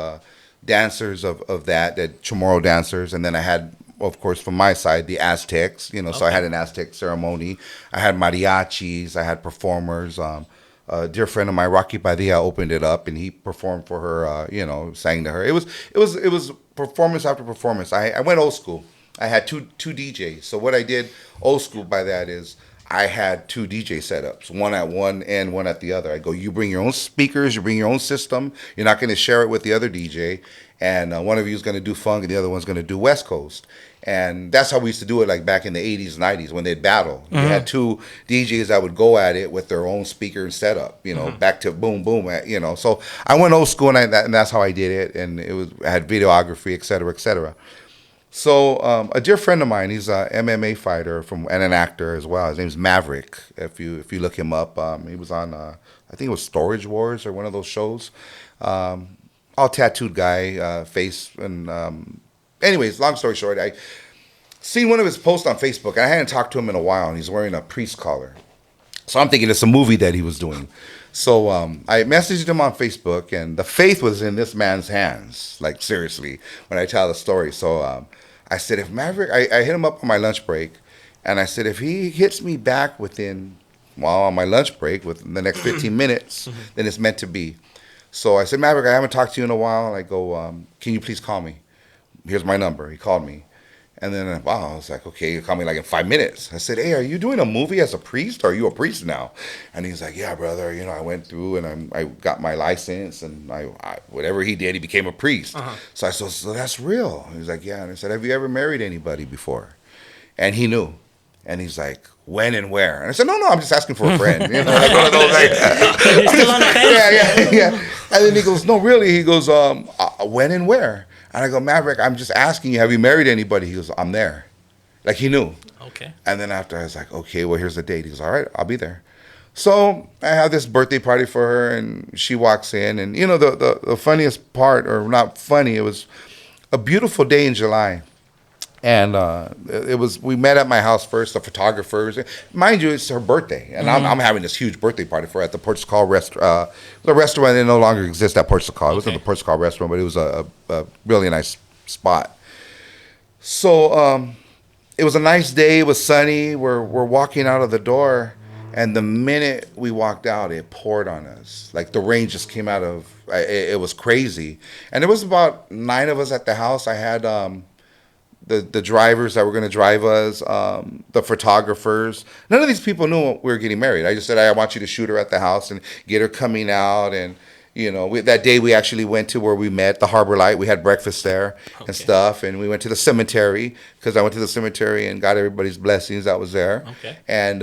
dancers of that Chamorro dancers. And then I had, of course, from my side, the Aztecs, so I had an Aztec ceremony. I had mariachis. I had performers. A dear friend of mine, Rocky Padilla, opened it up, and he performed for her, sang to her. It was performance after performance. I went old school. I had two DJs. So what I did old school by that is I had two DJ setups, one at one end, one at the other. I go, you bring your own speakers, you bring your own system. You're not going to share it with the other DJ. And one of you is going to do funk and the other one's going to do West Coast. And that's how we used to do it, like back in the 80s, 90s when they'd battle. Mm-hmm. You had two DJs that would go at it with their own speaker and setup, back to boom, boom, So I went old school, and that's how I did it. And I had videography, et cetera, et cetera. So a dear friend of mine, he's a MMA fighter and an actor as well. His name's Maverick. If you look him up, he was on, I think it was Storage Wars or one of those shows. All tattooed guy, face. And anyways, long story short, I seen one of his posts on Facebook, and I hadn't talked to him in a while, and he's wearing a priest collar. So I'm thinking it's a movie that he was doing. So I messaged him on Facebook, and the faith was in this man's hands, like seriously, when I tell the story. So I said, if Maverick, I hit him up on my lunch break, and I said, if he hits me back on my lunch break, within the next 15 minutes, then it's meant to be. So I said, Maverick, I haven't talked to you in a while. And I go, can you please call me? Here's my number. He called me. And then, I was like, okay, you call me like in 5 minutes. I said, hey, are you doing a movie as a priest, or are you a priest now? And he's like, yeah, brother, I went through and I got my license, and I whatever he did, he became a priest. Uh-huh. So I said, so that's real? He's like, yeah. And I said, have you ever married anybody before? And he knew. And he's like, when and where? And I said, no, I'm just asking for a friend. Like one of those, like, still on the fence? Yeah. And then he goes, no, really? He goes, when and where? And I go, Maverick, I'm just asking you, have you married anybody? He goes, I'm there. Like, he knew. Okay. And then after, I was like, okay, well, here's the date. He goes, all right, I'll be there. So I have this birthday party for her, and she walks in. And, the funniest part, or not funny, it was a beautiful day in July. And we met at my house first, the photographers. Mind you, it's her birthday. And I'm having this huge birthday party for her at the Portugal restaurant. The restaurant that no longer exists at Portugal. It wasn't the Portugal restaurant, but it was a really nice spot. So it was a nice day. It was sunny. We're walking out of the door. And the minute we walked out, it poured on us. Like the rain just came out of, it was crazy. And there was about 9 of us at the house. I had the drivers that were going to drive us, the photographers. None of these people knew we were getting married. I just said, I want you to shoot her at the house and get her coming out. And, that day we actually went to where we met, the Harbor Light. We had breakfast there and stuff. And we went to the cemetery, because I went to the cemetery and got everybody's blessings that was there. Okay. And,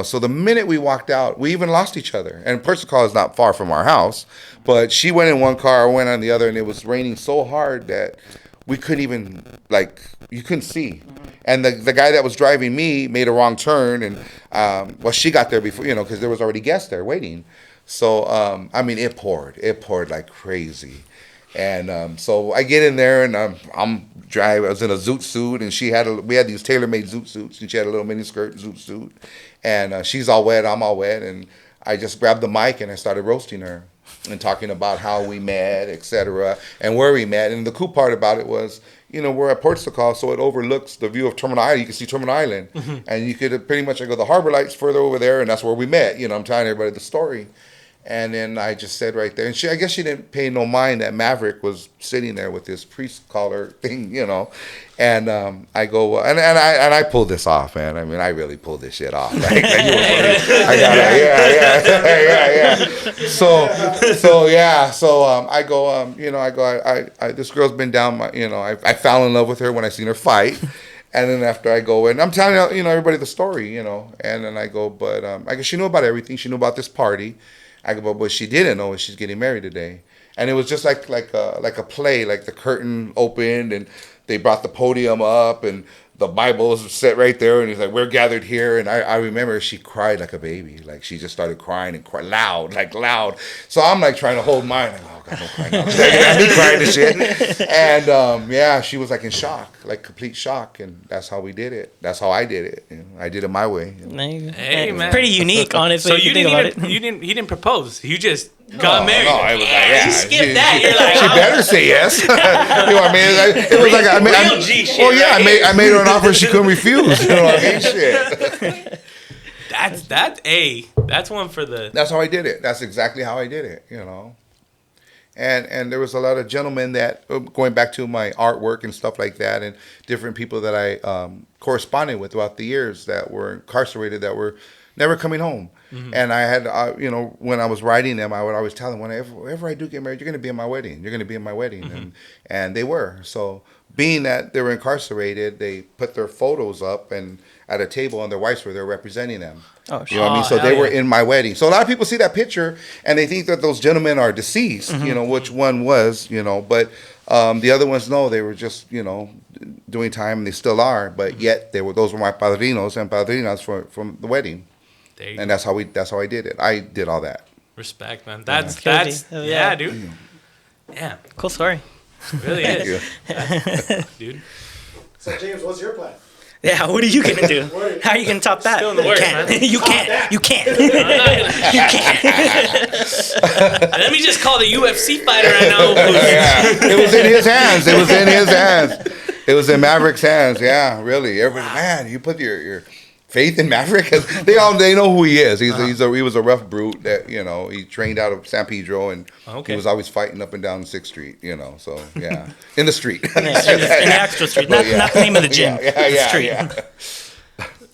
so the minute we walked out, we even lost each other. And Portugal is not far from our house. But she went in one car, I went on the other, and it was raining so hard that we couldn't even, you couldn't see. And the guy that was driving me made a wrong turn. And, she got there before, because there was already guests there waiting. So, it poured. It poured like crazy. And so I get in there, and I'm driving. I was in a zoot suit, and we had these tailor-made zoot suits, and she had a little mini skirt zoot suit. And she's all wet, I'm all wet. And I just grabbed the mic, and I started roasting her and talking about how we met, etc., and where we met. And the cool part about it was, we're at Portugal, so it overlooks the view of Terminal Island. You can see Terminal Island. Mm-hmm. And you could pretty much, the Harbor Light's further over there, and that's where we met. I'm telling everybody the story. And then I just said right there, and I guess she didn't pay no mind that Maverick was sitting there with his priest collar thing, And I go, and I pulled this off, man. I mean, I really pulled this shit off. Like, I got it, yeah. So I go, this girl's been down my, I fell in love with her when I seen her fight. And then after I go, and I'm telling everybody the story, and then I go, but I guess she knew about everything. She knew about this party. I go, but what she didn't know is she's getting married today. And it was just like a play, like the curtain opened and they brought the podium up and the Bible was set right there, and he's like, we're gathered here. And I remember she cried like a baby. Like, she just started crying and loud. So I'm like trying to hold mine. Like, oh, God, don't cry now. Me crying and shit. And she was like in shock, like complete shock. And that's how we did it. That's how I did it. I did it my way. Hey, man. Pretty unique, honestly. So he didn't propose. You just got married. No, I was like, yeah. You skipped that. You're like, she better say yes. You know what I mean? It was like real G shit. Well, yeah, right? I made her an offer she couldn't refuse. You know what I mean? Shit. That's one for the. That's how I did it. That's exactly how I did it. And there was a lot of gentlemen that, going back to my artwork and stuff like that, and different people that I corresponded with throughout the years that were incarcerated, that were never coming home. Mm-hmm. And I had, when I was writing them, I would always tell them, whenever I do get married, you're going to be in my wedding. You're going to be in my wedding. Mm-hmm. And they were. So being that they were incarcerated, they put their photos up and at a table, and their wives were there representing them. Oh, sure. You know what I mean? So they were in my wedding. So a lot of people see that picture and they think that those gentlemen are deceased, mm-hmm. Which one was, but the other ones, no, they were just, doing time, and they still are. But yet those were my padrinos and padrinas from the wedding. And that's how I did it. I did all that. Respect, man. That's yeah, dude. Yeah. Cool story. It really is. Dude. So James, what's your plan? Yeah, what are you gonna do? How are you gonna top that? Still in the works, man. You can't. You can't. Let me just call the UFC fighter right now. It was in his hands. It was in Maverick's hands. Yeah, really. Everybody, man, you put your faith in Maverick. They know who he is. He was a rough brute that he trained out of San Pedro, and he was always fighting up and down 6th Street. So yeah, in the street, in the actual street, not the name of the gym. Yeah.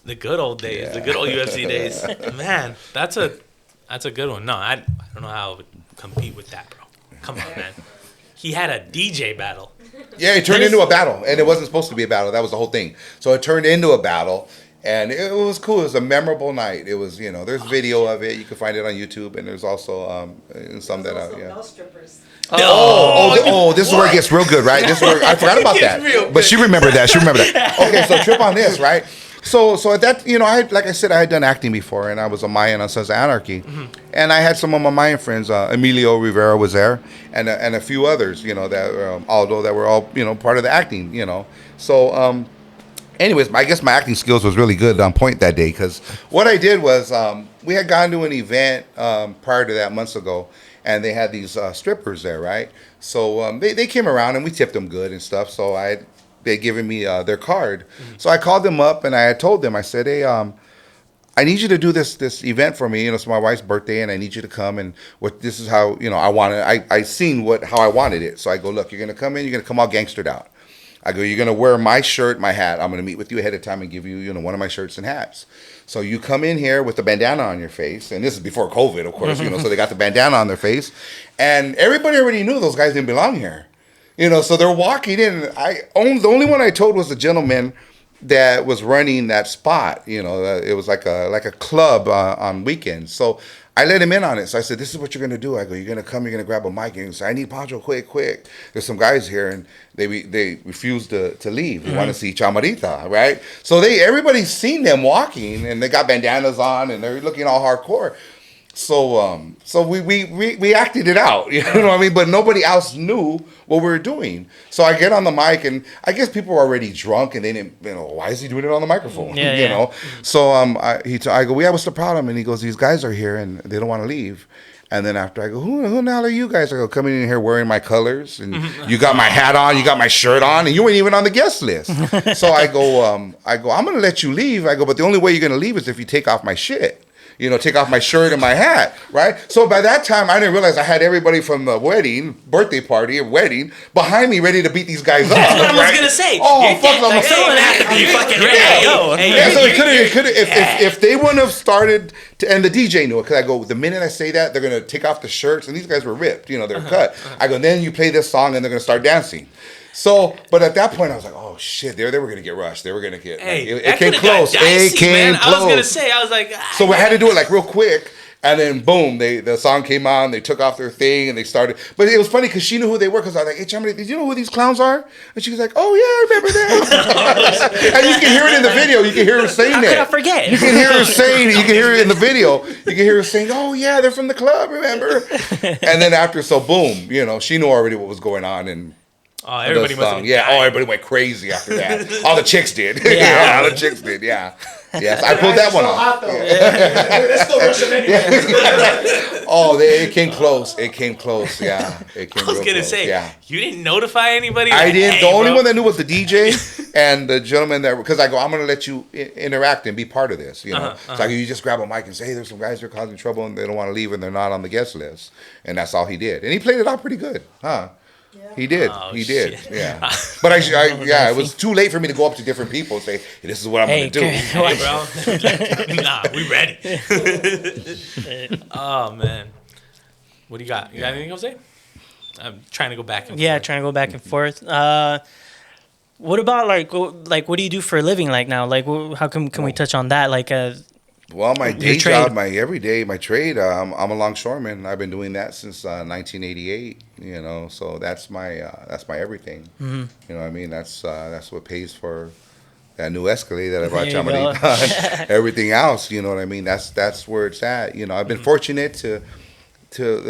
The good old days, the good old UFC days. Man, that's a good one. No, I don't know how I would compete with that, bro. Come on, man. He had a DJ battle. Yeah, it turned into a battle, and it wasn't supposed to be a battle. That was the whole thing. So it turned into a battle. And it was cool. It was a memorable night. It was, there's video of it. You can find it on YouTube, and there's also some that no strippers. This is where it gets real good, right? This is where I forgot about that, but she remembered that. Okay, so trip on this, right? So at that, I had done acting before, and I was a Mayan on Sons of Anarchy, mm-hmm. and I had some of my Mayan friends. Emilio Rivera was there, and a few others, that Aldo, that were all part of the acting, So. Anyways, I guess my acting skills was really good on point that day, because what I did was we had gone to an event prior to that months ago, and they had these strippers there, right? So they came around, and we tipped them good and stuff. So they'd given me their card. Mm-hmm. So I called them up, and I had told them, I said, hey, I need you to do this event for me. It's my wife's birthday, and I need you to come. And this is how I wanted. I seen how I wanted it. So I go, look, you're gonna come in. You're gonna come all gangstered out. I go, you're going to wear my shirt, my hat. I'm going to meet with you ahead of time and give you, one of my shirts and hats. So you come in here with the bandana on your face. And this is before COVID, of course, so they got the bandana on their face. And everybody already knew those guys didn't belong here. So they're walking in. The only one I told was the gentleman that was running that spot. It was like a club on weekends. So I let him in on it. So I said, this is what you're going to do. I go, you're going to come, you're going to grab a mic, and say, I need Pancho, quick. There's some guys here, and they refuse to leave. They want to see Chamarita, right? So everybody's seen them walking, and they got bandanas on, and they're looking all hardcore. So we acted it out, you know what I mean? But nobody else knew what we were doing. So I get on the mic, and I guess people were already drunk, and they didn't, why is he doing it on the microphone? You know? So I go, yeah, what's the problem? And he goes, these guys are here, and they don't want to leave. And then after I go, who the hell are you guys? I go, coming in here wearing my colors, and you got my hat on, you got my shirt on, and you ain't even on the guest list. So I go, I'm going to let you leave. I go, but the only way you're going to leave is if you take off my shit. take off my shirt and my hat, right? So by that time, I didn't realize I had everybody from the birthday party, behind me ready to beat these guys up. That's what I was right? gonna say. Oh, fuck! I'm Someone had to be fucking ready to go. Yeah, so it could have, if they wouldn't have started, and the DJ knew it, because I go, the minute I say that, they're going to take off the shirts, and these guys were ripped, they're cut. I go, then you play this song, and they're going to start dancing. So, but at that point, I was like, oh, shit, they were going to get rushed. They were going to get, it came close. It came close. I was going to say, I was like, so we had to do it, real quick. And then boom, the song came on. They took off their thing and they started. But it was funny because she knew who they were. Because I was like, "Hey, Chamberlain, did you know who these clowns are?" And she was like, "Oh yeah, I remember them." And you can hear it in the video. You can hear her saying that. How could I forget? You can hear her saying it. You can hear it in the video. You can hear her saying, "Oh yeah, they're from the club, remember?" And then after, so boom, she knew already what was going on and. Oh, everybody must have everybody went crazy after that. All the chicks did. Yeah, all the chicks did. Yeah. Yes, I pulled that one off. It's still Russian anyway. Oh, it came close. It came close. Yeah, it came. I was gonna say, you didn't notify anybody. I didn't. The only one that knew was the DJ and the gentleman because I go, I'm gonna let you interact and be part of this. So you just grab a mic and say, hey, there's some guys who are causing trouble and they don't want to leave and they're not on the guest list, and that's all he did, and he played it out pretty good, huh? He did. Oh, he did. Shit. Yeah. But it was too late for me to go up to different people and say, hey, this is what I'm going to do. Hey, bro. Nah, we ready. Oh, man. What do you got? You got anything else to say? I'm trying to go back and forth. Yeah, trying to go back and forth. What about, what do you do for a living, now? How can we touch on that? Well, my day job, my everyday, my trade, I'm a longshoreman. I've been doing that since 1988. So that's my everything. Mm-hmm. You know what I mean? That's what pays for that new Escalade that I brought Chamonix. Everything else, you know what I mean? That's where it's at. I've been fortunate to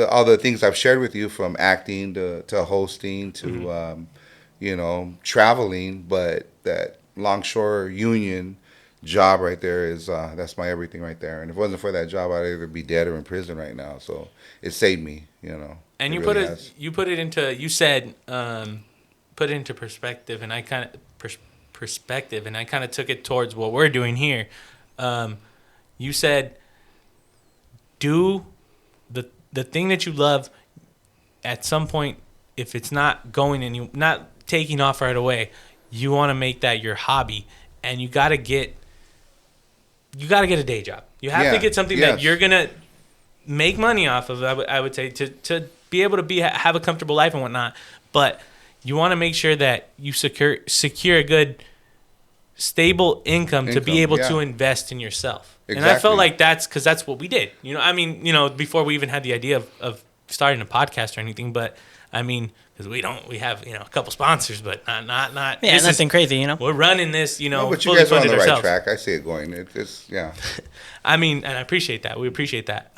all the things I've shared with you, from acting to hosting to traveling, but that Longshore Union job right there is that's my everything right there. And if it wasn't for that job, I'd either be dead or in prison right now. So it saved me, And you put it into perspective, and I kind of took it towards what we're doing here. You said, do the thing that you love. At some point, if it's not going and you not taking off right away, you want to make that your hobby, and you got to get a day job. You have to get something that you're gonna make money off of. I would say to be able to have a comfortable life and whatnot. But you want to make sure that you secure a good, stable income to be able to invest in yourself. Exactly. And I felt like that's what we did. Before we even had the idea of starting a podcast or anything. But I mean, because we have a couple sponsors, but not nothing crazy. We're running this, No, but you guys are on the right track. I see it going. It's I mean, and I appreciate that. We appreciate that.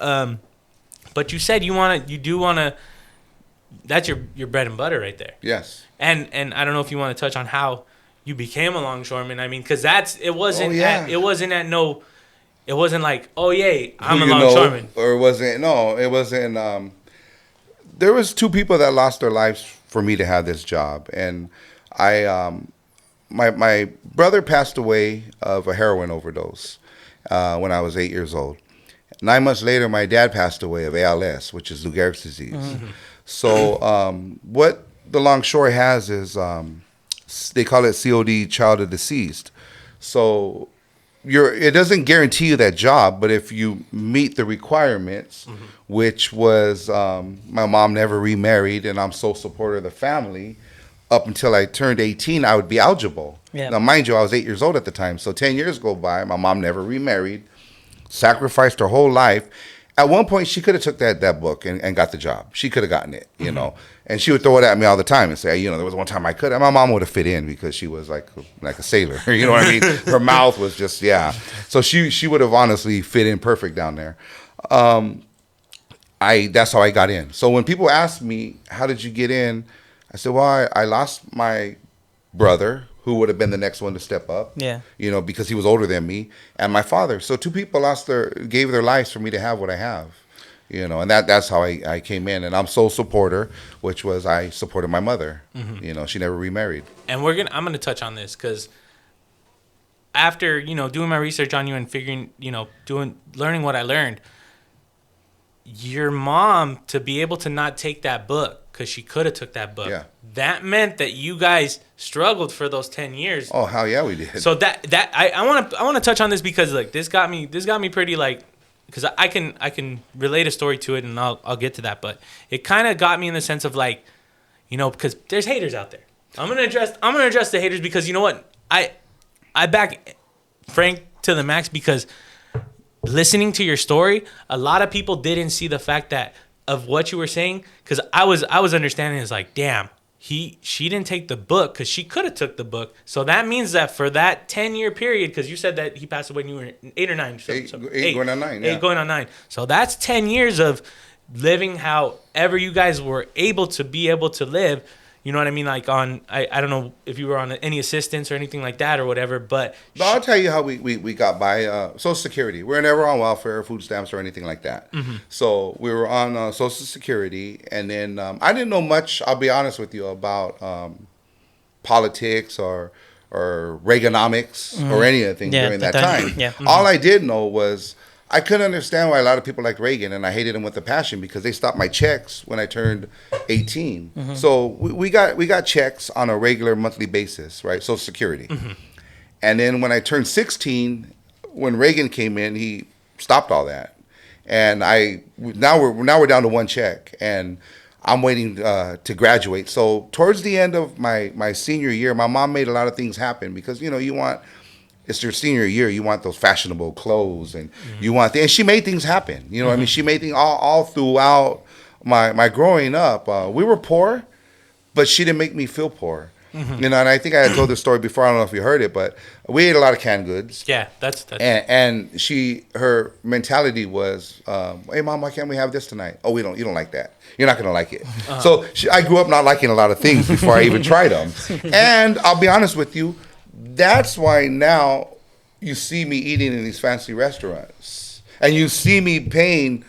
But you said you do want to. That's your bread and butter right there. Yes. And I don't know if you want to touch on how you became a longshoreman. I mean, because it wasn't like, oh yay, I'm a longshoreman. Or it wasn't. No, it wasn't. There was two people that lost their lives for me to have this job, and my brother passed away of a heroin overdose when I was 8 years old. 9 months later, my dad passed away of ALS, which is Lou Gehrig's disease. Mm-hmm. So what the Longshore has is they call it COD, child of deceased. So it doesn't guarantee you that job, but if you meet the requirements, mm-hmm. which was my mom never remarried, and I'm sole supporter of the family, up until I turned 18, I would be eligible. Yeah. Now, mind you, I was 8 years old at the time, so 10 years go by. My mom never remarried, sacrificed her whole life. At one point, she could have took that book and got the job. She could have gotten it, you mm-hmm. know. And she would throw it at me all the time and say, there was one time I could. And my mom would have fit in because she was like a sailor. You know what I mean? Her mouth was just, yeah. So she would have honestly fit in perfect down there. That's how I got in. So when people ask me, how did you get in? I said, well, I lost my brother, who would have been the next one to step up. Yeah. Because he was older than me, and my father. So two people gave their lives for me to have what I have. And that's how I came in. And I'm sole supporter, which was I supported my mother. Mm-hmm. She never remarried. And I'm gonna touch on this because after, doing my research on you and figuring, learning what I learned, your mom, to be able to not take that book, because she could have took that book. Yeah. That meant that you guys struggled for those 10 years. Oh, hell yeah, we did. So I want to touch on this because like this got me pretty like, because I can relate a story to it, and I'll get to that, but it kind of got me in the sense of like, because there's haters out there. I'm gonna address the haters, because you know what, I back Frank to the max, because listening to your story, a lot of people didn't see the fact that of what you were saying, because I was understanding is like, damn, she didn't take the book because she could have took the book. So that means that for that 10-year period, because you said that he passed away when you were 8 or 9. Eight going on 9. Yeah. 8 going on 9. So that's 10 years of living however you guys were able to live. You know what I mean? Like I don't know if you were on any assistance or anything like that or whatever, but... No, I'll tell you how we got by. Social Security. We were never on welfare, food stamps, or anything like that. Mm-hmm. So we were on Social Security, and then I didn't know much, I'll be honest with you, about politics or Reaganomics or anything during that time. Yeah. Mm-hmm. All I did know was... I couldn't understand why a lot of people liked Reagan, and I hated him with a passion because they stopped my checks when I turned 18. Mm-hmm. So we got checks on a regular monthly basis, right? Social Security. Mm-hmm. And then when I turned 16, when Reagan came in, he stopped all that. And now we're down to one check, and I'm waiting to graduate. So towards the end of my senior year, my mom made a lot of things happen because it's your senior year. You want those fashionable clothes, and you want things. And she made things happen. You know what I mean? She made things all throughout my growing up. We were poor, but she didn't make me feel poor. Mm-hmm. And I think I had told this story before. I don't know if you heard it, but we ate a lot of canned goods. Yeah, that's. And her mentality was, "Hey, Mom, why can't we have this tonight? Oh, you don't like that. You're not gonna like it." Uh-huh. So I grew up not liking a lot of things before I even tried them. And I'll be honest with you. That's why now you see me eating in these fancy restaurants. And you see me paying,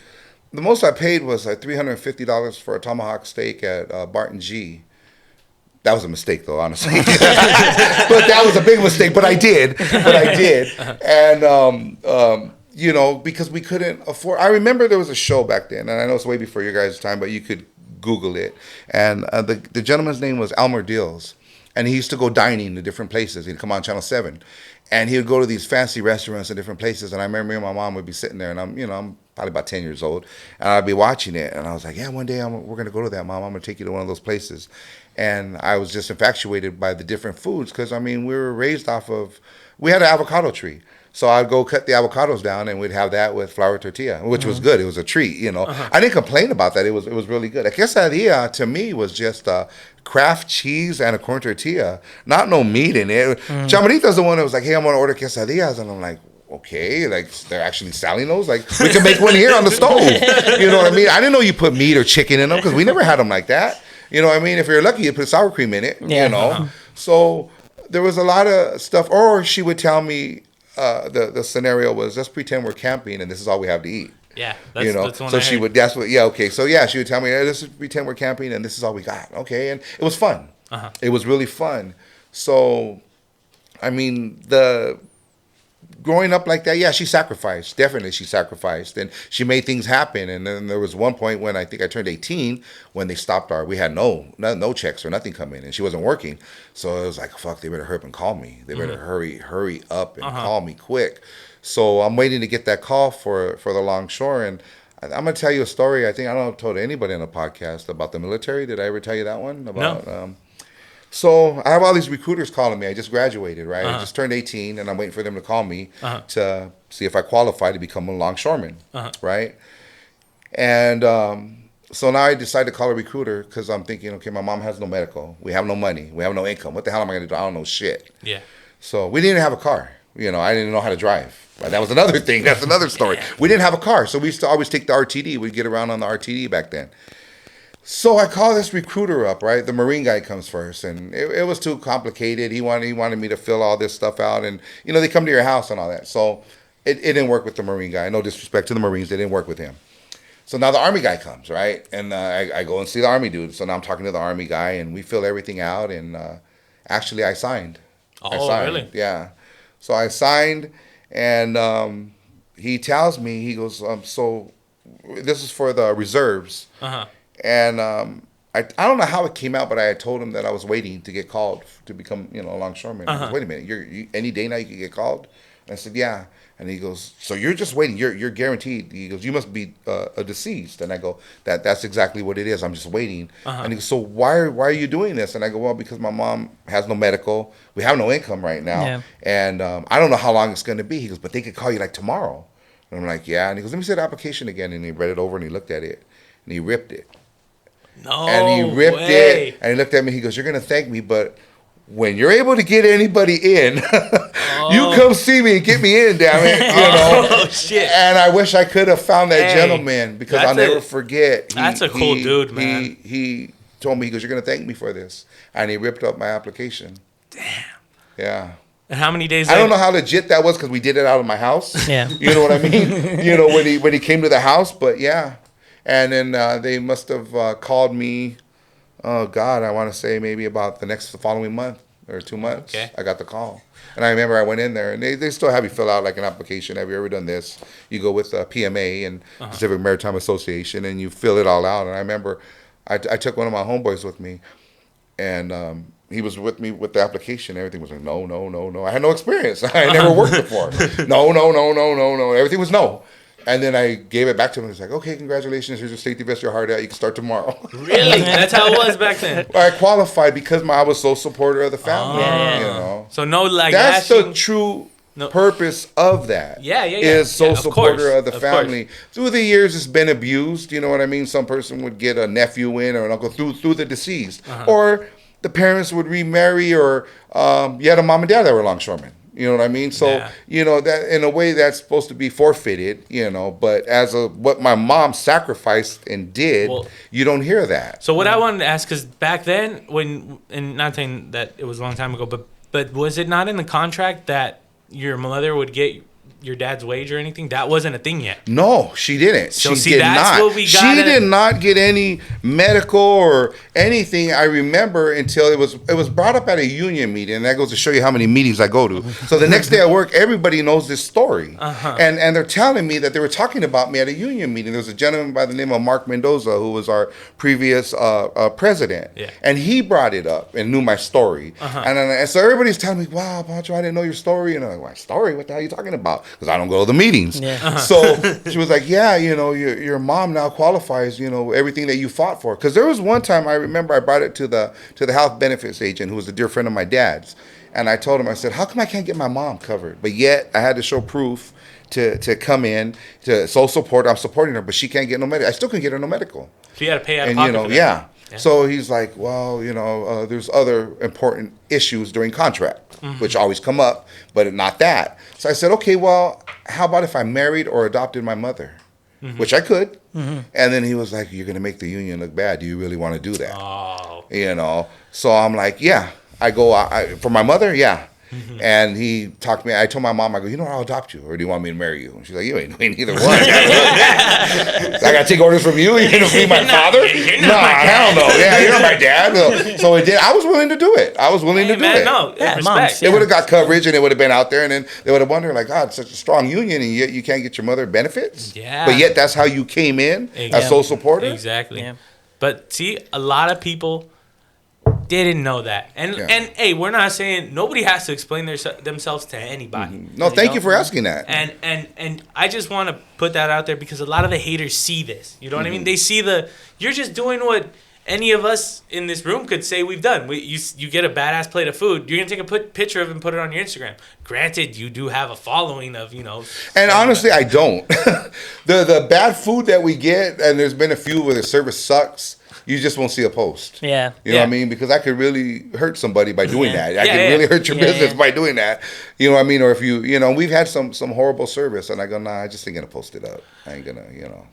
the most I paid was like $350 for a tomahawk steak at Barton G. That was a mistake though, honestly. But that was a big mistake, but I did. And, because we couldn't afford, I remember there was a show back then, and I know it's way before your guys' time, but you could Google it. And the gentleman's name was Elmer Dills. And he used to go dining to different places. He'd come on Channel 7. And he would go to these fancy restaurants in different places. And I remember me and my mom would be sitting there. And I'm probably about 10 years old. And I'd be watching it. And I was like, yeah, one day we're going to go to that, Mom. I'm going to take you to one of those places. And I was just infatuated by the different foods. Because, we were raised off of... We had an avocado tree. So I'd go cut the avocados down, and we'd have that with flour tortilla, which was good. It was a treat, Uh-huh. I didn't complain about that. It was really good. A quesadilla, to me, was just Kraft cheese and a corn tortilla, not no meat in it. Chamarita's the one that was like, hey, I'm going to order quesadillas. And I'm like, okay, like they're actually selling those? Like, we can make one here on the stove. You know what I mean? I didn't know you put meat or chicken in them because we never had them like that. You know what I mean? If you're lucky, you put sour cream in it, Uh-huh. So there was a lot of stuff. Or she would tell me, the scenario was, let's pretend we're camping and this is all we have to eat. Yeah, that's one so she would. That's what. Yeah, okay. So yeah, she would tell me, hey, let's pretend we're camping and this is all we got. Okay, and it was fun. Uh-huh. It was really fun. So, the growing up like that, yeah, she sacrificed. Definitely, she sacrificed, and she made things happen. And then there was one point when I think I turned 18 when they stopped we had no checks or nothing come in, and she wasn't working. So it was like, fuck, they better hurry up and call me. They better hurry up and call me quick. So I'm waiting to get that call for the Longshore, and I'm gonna tell you a story. I don't know if I told anybody on the podcast about the military. Did I ever tell you that one? About no. So I have all these recruiters calling me. I just graduated, right? I just turned 18, and I'm waiting for them to call me to see if I qualify to become a longshoreman, right? And so now I decided to call a recruiter because I'm thinking, okay, my mom has no medical. We have no money. We have no income. What the hell am I going to do? I don't know shit. Yeah. So we didn't have a car. I didn't know how to drive. Right? That was another thing. That's another story. We didn't have a car, so we used to always take the RTD. We'd get around on the RTD back then. So I call this recruiter up, right? The Marine guy comes first, and it was too complicated. He wanted me to fill all this stuff out, and they come to your house and all that. So it didn't work with the Marine guy. No disrespect to the Marines, they didn't work with him. So now the Army guy comes, right? And I go and see the Army dude. So now I'm talking to the Army guy, and we fill everything out, and actually I signed. Oh, really? Yeah. So I signed, and he tells me, he goes, so this is for the reserves. And I don't know how it came out, but I had told him that I was waiting to get called to become, a longshoreman. He goes, wait a minute, you any day now you can get called? And I said, yeah. And he goes, so you're just waiting. You're guaranteed. He goes, you must be a deceased. And I go, that's exactly what it is. I'm just waiting. And he goes, so why are you doing this? And I go, well, because my mom has no medical. We have no income right now. Yeah. And I don't know how long it's going to be. He goes, but they could call you like tomorrow. And I'm like, yeah. And he goes, let me see the application again. And he read it over and he looked at it and he ripped it. No And he ripped way. it and he looked at me. He goes, you're going to thank me, but when you're able to get anybody in, you come see me and get me in, damn it. Oh, shit. And I wish I could have found that gentleman, because I'll never forget. That's a cool dude, man. He told me, he goes, you're going to thank me for this. And he ripped up my application. Damn. Yeah. And how many days I don't know how legit that was, because we did it out of my house. Yeah. You know what I mean? When he came to the house, but yeah. And then they must have called me. Oh, God, I want to say maybe about the following month or 2 months. Okay. I got the call. And I remember I went in there, and they still have you fill out like an application. Have you ever done this? You go with PMA and Pacific Maritime Association, and you fill it all out. And I remember I took one of my homeboys with me, and he was with me with the application. Everything was like, no, no, no, no. I had no experience. I had never worked before. No, no, no, no, no, no. Everything was no. And then I gave it back to him. He was like, okay, congratulations. Here's your safety vest, your heart out. You can start tomorrow. Really? That's how it was back then? I qualified because I was so supportive of the family. So no, like, that's the true purpose of that. Is so supportive of the family. Through the years, it's been abused. You know what I mean? Some person would get a nephew in or an uncle through the deceased. Or the parents would remarry, or you had a mom and dad that were longshoremen. You know what I mean? So, that in a way that's supposed to be forfeited, but as what my mom sacrificed and did, you don't hear that. So what I wanted to ask, because back then, and not saying that it was a long time ago, but was it not in the contract that your mother would get your dad's wage or anything? That wasn't a thing yet. No, she didn't. So she did not. She did not get any medical or anything. I remember until it was brought up at a union meeting, and that goes to show you how many meetings I go to. So the next day at work, everybody knows this story, and they're telling me that they were talking about me at a union meeting. There was a gentleman by the name of Mark Mendoza, who was our previous president, and he brought it up and knew my story, and so everybody's telling me, "Wow, Pancho, I didn't know your story." And I'm like, "My story? What the hell are you talking about?" Because I don't go to the meetings. So she was like, yeah, your mom now qualifies, everything that you fought for. Because there was one time I remember I brought it to the health benefits agent, who was a dear friend of my dad's. And I told him, I said, how come I can't get my mom covered? But yet I had to show proof to come in, to support. I'm supporting her, but she can't get no medical. I still couldn't get her no medical. So you had to pay out of pocket for that. Yeah. So he's like, well, there's other important issues during contract, which always come up, but not that. So I said, okay, well, how about if I married or adopted my mother, which I could. And then he was like, you're going to make the union look bad. Do you really want to do that? Oh. So I'm like, yeah. I go, for my mother, yeah. And he talked to me. I told my mom, I go, I'll adopt you, or do you want me to marry you? And she's like, you ain't doing either one. So I got to take orders from you. You're going to be my father? Hell no. Yeah, you're not my dad. So it did. I was willing to do it. I was willing to do it. No, respect. It would have got coverage, and it would have been out there, and then they would have wondered, like, God, it's such a strong union, and yet you can't get your mother benefits? Yeah. But yet that's how you came in as sole supporter? Exactly. Yeah. But see, a lot of people didn't know that, and hey, we're not saying nobody has to explain themselves to anybody. No, thank you for asking that. And I just want to put that out there, because a lot of the haters see this. You know what I mean? They see you're just doing what any of us in this room could say we've done. You get a badass plate of food, you're gonna take a picture of it and put it on your Instagram. Granted, you do have a following of And honestly, I don't. the bad food that we get, and there's been a few where the service sucks. You just won't see a post. Yeah. You know what I mean? Because I could really hurt somebody by doing that. I could really hurt your business by doing that. You know what I mean? Or if we've had some horrible service, and I go, nah, I just ain't going to post it up. I ain't going to,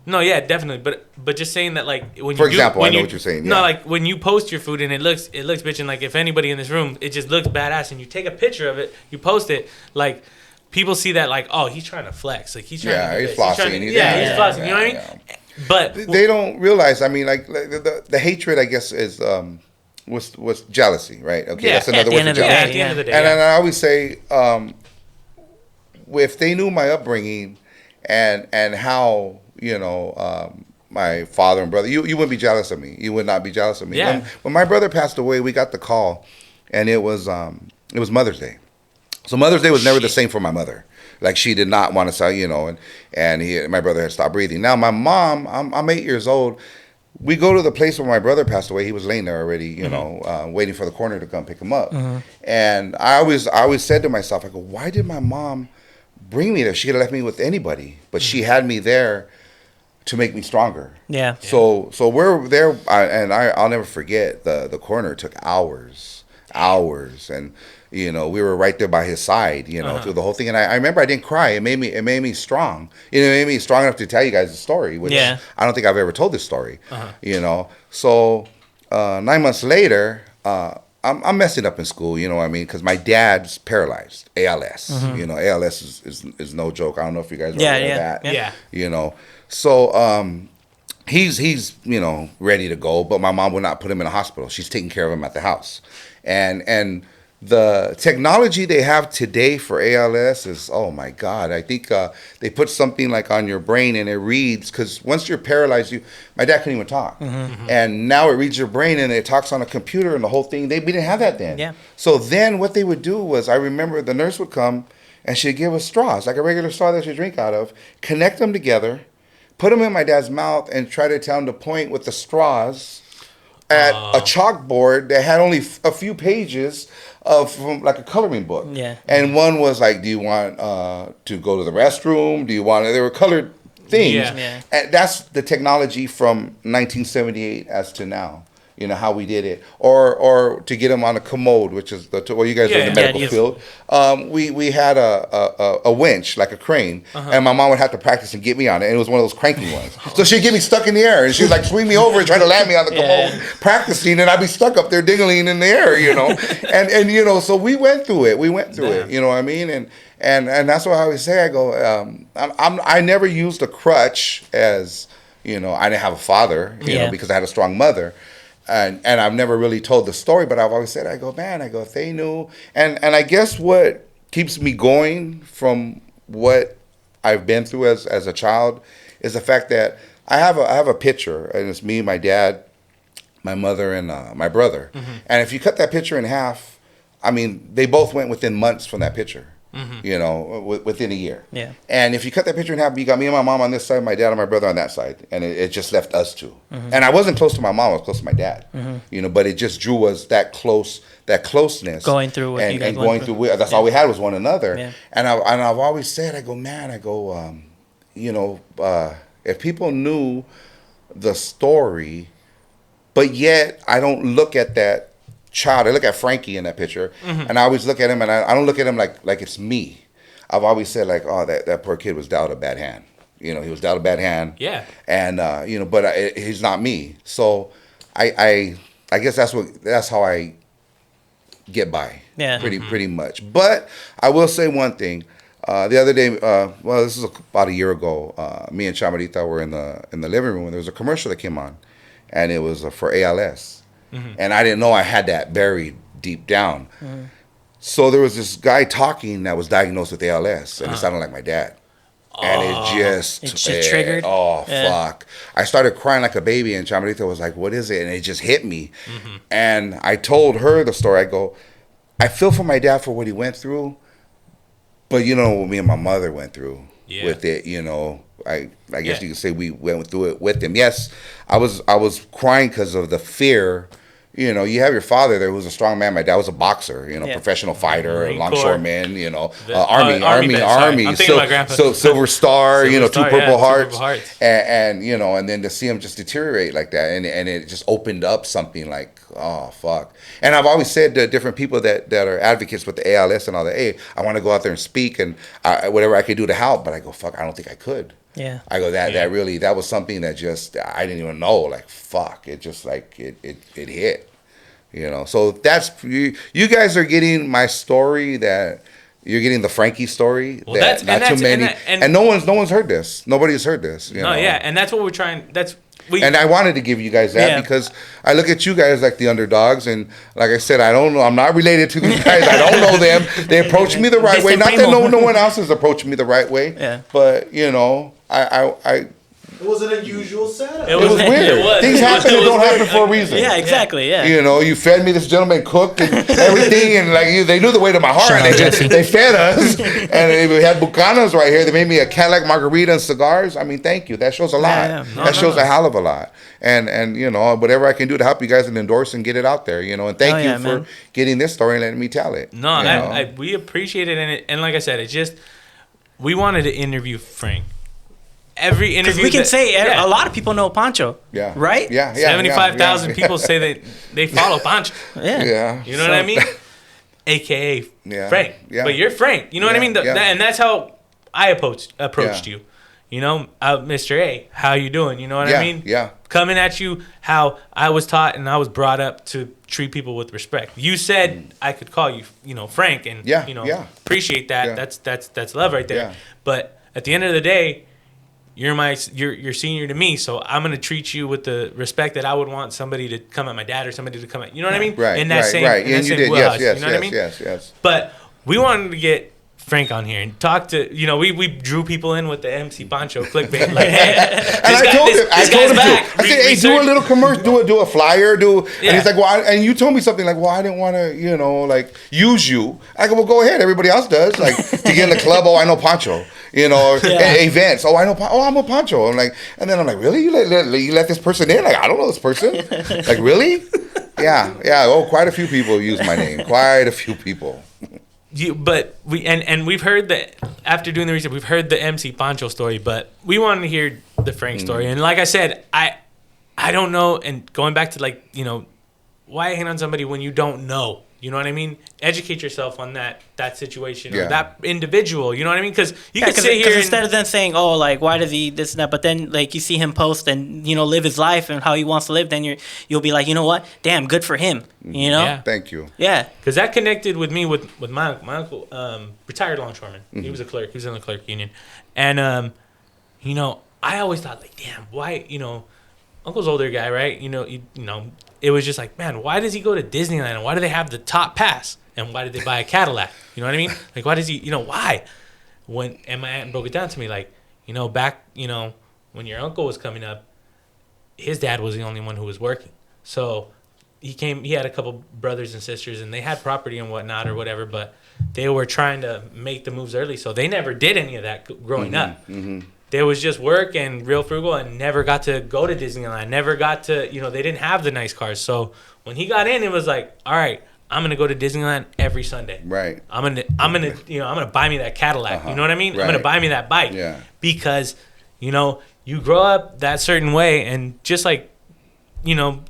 No, yeah, definitely. But just saying that, like, when For example, I know what you're saying. Yeah. No, like, when you post your food and it looks bitchin', like, if anybody in this room, it just looks badass, and you take a picture of it, you post it, like, people see that, like, oh, he's trying to flex. Like, he's trying to do he's flossing. He's flossing. You know what I mean? But they don't realize. I mean, like the hatred, I guess, is was jealousy, right? Okay, Yeah, that's another word for at jealousy. the end of the day. And then I always say, if they knew my upbringing and how my father and brother, you wouldn't be jealous of me. You would not be jealous of me. Yeah. When my brother passed away, we got the call, and it was Mother's Day. So Mother's Day was never the same for my mother. Like, she did not want to say, and my brother had stopped breathing. Now my mom, I'm 8 years old. We go to the place where my brother passed away. He was laying there already, waiting for the coroner to come pick him up. And I always said to myself, I go, why did my mom bring me there? She could have left me with anybody, but she had me there to make me stronger. Yeah. So we're there, I'll never forget, the coroner took hours, and we were right there by his side, through the whole thing. And I remember I didn't cry. It made me strong. It made me strong enough to tell you guys the story, which I don't think I've ever told this story. So 9 months later, I'm messing up in school, you know what I mean? Because my dad's paralyzed, ALS. ALS is no joke. I don't know if you guys are aware of that. Yeah. So he's ready to go, but my mom would not put him in a hospital. She's taking care of him at the house. And the technology they have today for ALS is, oh my God. I think they put something like on your brain and it reads, because once you're paralyzed, my dad couldn't even talk. And now it reads your brain and it talks on a computer and the whole thing. We didn't have that then. Yeah. So then what they would do was, I remember the nurse would come and she'd give us straws, like a regular straw that you drink out of, connect them together, put them in my dad's mouth and try to tell him to point with the straws at a chalkboard that had only a few pages from like a coloring book. Yeah. And one was like, do you want to go to the restroom? They were colored things. Yeah. And that's the technology from 1978 as to now. How we did it, or to get them on a commode, which is you guys are in the medical field. We had a winch, like a crane, and my mom would have to practice and get me on it. And it was one of those cranky ones. So she'd get me stuck in the air, and she'd like swing me over and try to land me on the commode, practicing, and I'd be stuck up there dingling in the air, and so we went through it. You know what I mean? And that's what I always say. I go, I never used a crutch as I didn't have a father, because I had a strong mother. And I've never really told the story, but I've always said, if they knew. And I guess what keeps me going from what I've been through as a child is the fact that I have a picture, and it's me, my dad, my mother, and my brother. And if you cut that picture in half, they both went within months from that picture. Within a year. Yeah. And if you cut that picture in half, you got me and my mom on this side, my dad and my brother on that side, and it just left us two. And I wasn't close to my mom; I was close to my dad. But it just drew us that closeness. Going through what you guys going through. That's all we had was one another. Yeah. And I've always said, if people knew the story, but yet I don't look at that child. I look at Frankie in that picture, and I always look at him, and I don't look at him like it's me. I've always said that poor kid was dealt a bad hand. He was dealt a bad hand. Yeah. And but he's not me. So I guess that's how I get by. Yeah. Pretty much. But I will say one thing. The other day, this is about a year ago. Me and Chamarita were in the living room, and there was a commercial that came on, and it was for ALS. And I didn't know I had that buried deep down. So there was this guy talking that was diagnosed with ALS, and it sounded like my dad. And it just triggered. Fuck! I started crying like a baby, and Chamarita was like, "What is it?" And it just hit me. And I told her the story. I go, I feel for my dad for what he went through, but what me and my mother went through with it. I guess you could say we went through it with him. Yes, I was crying because of the fear. You have your father there who's a strong man. My dad was a boxer, professional fighter, longshoreman, Army, I'm thinking of my grandpa. So Silver Star, Silver two Star, Purple Hearts. Purple Hearts. And then to see him just deteriorate like that, and it just opened up something like, oh, fuck. And I've always said to different people that are advocates with the ALS and all that, hey, I want to go out there and speak and whatever I could do to help, but I go, fuck, I don't think I could. Yeah. I go, that was something that just, I didn't even know, like, fuck, it just like, it hit, So that's, you guys are getting my story that, You're getting the Frankie story. Well, that's not too many, and no one's heard this. Nobody's heard this. You know? Yeah, and that's what we're trying. And I wanted to give you guys that because I look at you guys like the underdogs, and like I said, I don't know. I'm not related to these guys. I don't know them. They approach me the right way. Not that no one else has approached me the right way. Yeah. But you know, I It was an unusual setup. it was weird. Things happen that don't happen for a reason. Yeah, exactly. Yeah. You know, you fed me. This gentleman cooked and everything, and like they knew the way to my heart. Shout out Jesse. They fed us, and we had bucanas right here. They made me a Cadillac margarita and cigars. I mean, thank you. That shows a lot. Yeah. That shows a hell of a lot. And you know, whatever I can do to help you guys and endorse and get it out there. You know, and thank you for getting this story and letting me tell it. No, we appreciate it, and like I said, it just we wanted to interview Frank. Every interview, we can say a lot of people know Pancho. Yeah. Right. Yeah. 75,000 people say that they follow Pancho. Yeah. You know what I mean? AKA Frank. Yeah. But you're Frank. You know what I mean? And that's how I approached you. You know, Mr. A, how you doing? You know what I mean? Yeah. Coming at you how I was taught and I was brought up to treat people with respect. You said I could call you, you know, Frank, and you know, appreciate that. Yeah. That's love right there. Yeah. But at the end of the day, you're senior to me, so I'm gonna treat you with the respect that I would want somebody to come at my dad or somebody to come at, you know what I mean? Right. In that same, right. In that And you same did. wheelhouse, Yes. you know what I mean? Yes. But we wanted to get Frank on here and talk to, you know, we drew people in with the MC Pancho clickbait, like, hey, and I told him to. I said, hey, do a little commercial, do a flyer, and he's like, well, and you told me something like, well, I didn't want to, you know, like use you. I go, well, go ahead. Everybody else does. Like to get in the club, oh, I know Pancho. You know, events. Oh, I know. Oh, I'm a Pancho. I'm like, and then I'm like, really? You let this person in? Like, I don't know this person. Like, really? Yeah. Oh, quite a few people use my name. Quite a few people. But we've heard that after doing the research, we've heard the MC Pancho story, but we wanted to hear the Frank story. And like I said, I don't know. And going back to, like, you know, why hang on somebody when you don't know? You know what I mean? Educate yourself on that situation or that individual. You know what I mean? Because you can sit here instead of them saying, "Oh, like why does he this and that," but then like you see him post and, you know, live his life and how he wants to live, then you'll be like, you know what? Damn, good for him. You know? Yeah. Thank you. Yeah. Because that connected with me with my uncle, retired longshoreman. Mm-hmm. He was a clerk. He was in the clerk union, and you know, I always thought, like, damn, why, you know, Uncle's older guy, right? You know. It was just like, man, why does he go to Disneyland? And why do they have the top pass? And why did they buy a Cadillac? You know what I mean? Like, why does he, you know, why? And my aunt broke it down to me, like, you know, back, you know, when your uncle was coming up, his dad was the only one who was working. So he had a couple brothers and sisters, and they had property and whatnot or whatever, but they were trying to make the moves early. So they never did any of that growing up. Mm-hmm. There was just work and real frugal, and never got to go to Disneyland. Never got to, you know, they didn't have the nice cars. So when he got in, it was like, all right, I'm gonna go to Disneyland every Sunday. Right. I'm gonna buy me that Cadillac. You know what I mean? Right. I'm gonna buy me that bike. Yeah. Because, you know, you grow up that certain way, and just like, you know,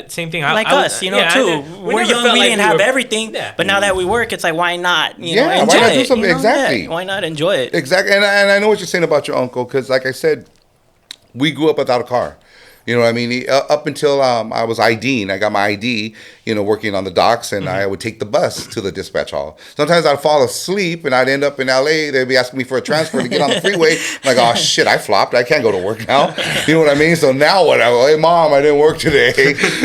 same thing. Like us, you know, too. We're young, we didn't have everything, but now that we work, it's like, why not? You know, enjoy why not do it, something? you know? Exactly. Yeah, why not enjoy it? Exactly. And I know what you're saying about your uncle, because like I said, we grew up without a car. You know what I mean? Up until I was IDing, I got my ID, you know, working on the docks, and I would take the bus to the dispatch hall. Sometimes I'd fall asleep, and I'd end up in LA. They'd be asking me for a transfer to get on the freeway. I'm like, oh, shit, I flopped. I can't go to work now. You know what I mean? So now what? Hey, Mom, I didn't work today,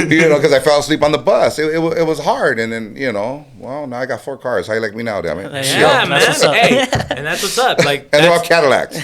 you know, because I fell asleep on the bus. It was hard. And then, you know, well, now I got 4 cars. How you like me now, damn it? Yeah, man. Hey, and that's what's up. Like, and they're all Cadillacs.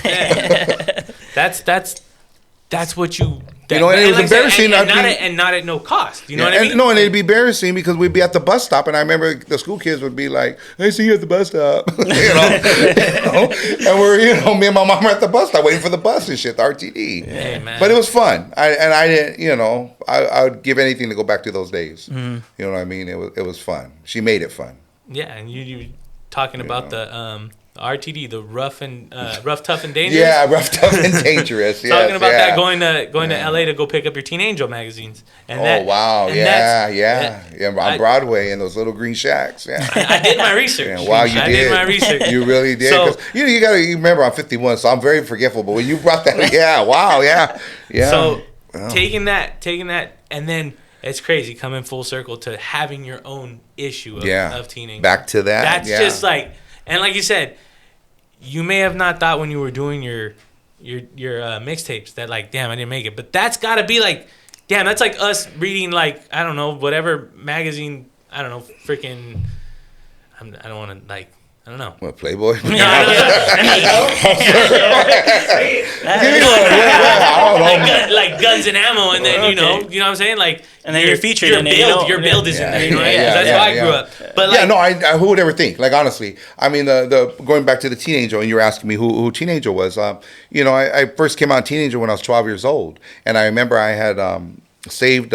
That's what you... You know, and it was embarrassing. And not at no cost. You know what I mean? No, and it'd be embarrassing because we'd be at the bus stop, and I remember the school kids would be like, "I see you at the bus stop," you know? And we're, you know, me and my mom are at the bus stop waiting for the bus and shit, the RTD. Hey, man. But it was fun. I didn't, you know, I would give anything to go back to those days. Mm. You know what I mean? It was fun. She made it fun. Yeah, and you talking about the RTD, the rough, tough, and dangerous. Yeah, rough, tough, and dangerous. Talking about that, going to LA to go pick up your Teen Angel magazines. And on Broadway in those little green shacks. Yeah, I did my research. Yeah, wow, you did. I did my research. You really did. So, you remember I'm 51, so I'm very forgetful. But when you brought that, yeah. So taking that, and then it's crazy coming full circle to having your own issue of Teen Angel. Back to that. That's just like. And like you said, you may have not thought when you were doing your mixtapes that like, damn, I didn't make it. But that's got to be like, damn, that's like us reading like, I don't know, whatever magazine, I don't know, freaking, I don't want to like, I don't know. What, Playboy? No, I don't know. Like guns and ammo, and then you know what I'm saying, like, and then you're featured your in build, it. You know? Your build is in there. You know what I mean? Yeah, That's how I grew up. But like, yeah, no, I who would ever think? Like honestly, I mean, the going back to the Teenager, and you were asking me who Teenager was. You know, I first came out Teenager when I was 12 years old, and I remember I had saved.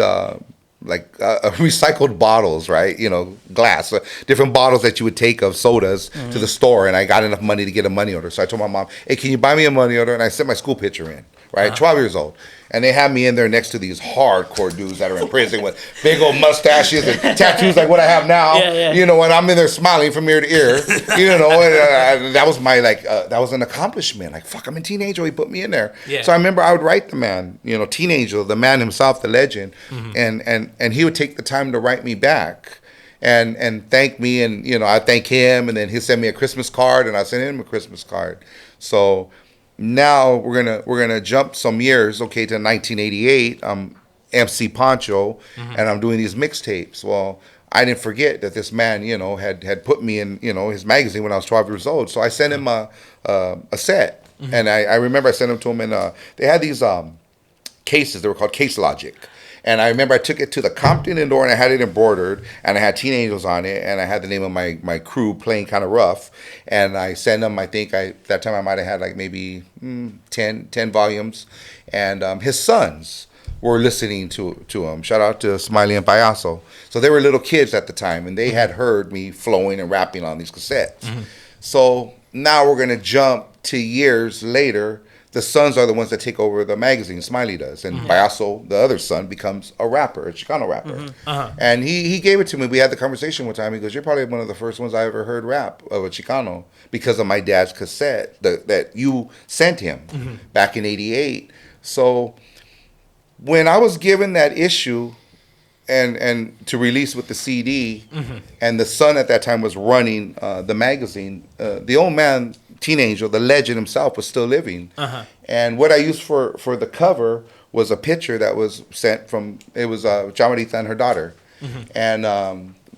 Recycled bottles, right? You know, glass, different bottles that you would take of sodas to the store, and I got enough money to get a money order. So I told my mom, "Hey, can you buy me a money order?" And I sent my school picture in, right? 12 years old. And they have me in there next to these hardcore dudes that are in prison with big old mustaches and tattoos like what I have now. You know, and I'm in there smiling from ear to ear. You know, and that was my that was an accomplishment. Like, fuck, I'm a teenager. He put me in there. Yeah. So I remember I would write the man, you know, Teenager, the man himself, the legend, and he would take the time to write me back. And thank me, and you know, I thank him, and then he'll send me a Christmas card, and I send him a Christmas card. So now we're gonna jump some years, okay, to 1988. I'm MC Pancho, and I'm doing these mixtapes. Well, I didn't forget that this man, you know, had put me in, you know, his magazine when I was 12 years old. So I sent him a set, and I remember I sent them to him, and they had these cases. They were called Case Logic. And I remember I took it to the Compton Indoor, and I had it embroidered, and I had Teenagers on it, and I had the name of my crew, Playing Kind of Rough. And I sent them, I think that time I might have had like maybe 10 volumes. And his sons were listening to him. Shout out to Smiley and Payaso. So they were little kids at the time, and they had heard me flowing and rapping on these cassettes. So now we're going to jump to years later. The sons are the ones that take over the magazine. Smiley does, and Payaso, the other son, becomes a rapper, a Chicano rapper. And he gave it to me. We had the conversation one time. He goes, "You're probably one of the first ones I ever heard rap of a Chicano because of my dad's cassette that you sent him back in '88." So when I was given that issue and to release with the CD, and the son at that time was running the magazine, the old man, Teenager, the legend himself, was still living. And what I used for the cover was a picture that was sent from, it was Chamarita and her daughter. And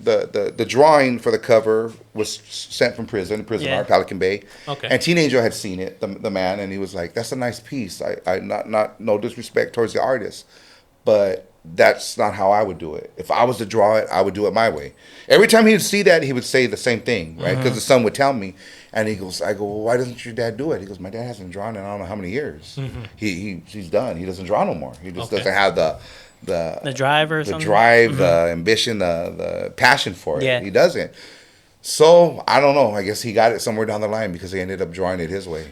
the drawing for the cover was sent from prison art, Pelican Bay. And Teenager had seen it, the man, and he was like, "That's a nice piece. I not no disrespect towards the artist, but that's not how I would do it. If I was to draw it, I would do it my way." Every time he would see that, he would say the same thing, right? Because the son would tell me. And he goes, I go, "Well, why doesn't your dad do it?" He goes, "My dad hasn't drawn in I don't know how many years. He's done. He doesn't draw no more. He just doesn't have the drive or something. The drive, the ambition, the passion for it. Yeah. He doesn't. So I don't know. I guess he got it somewhere down the line because he ended up drawing it his way.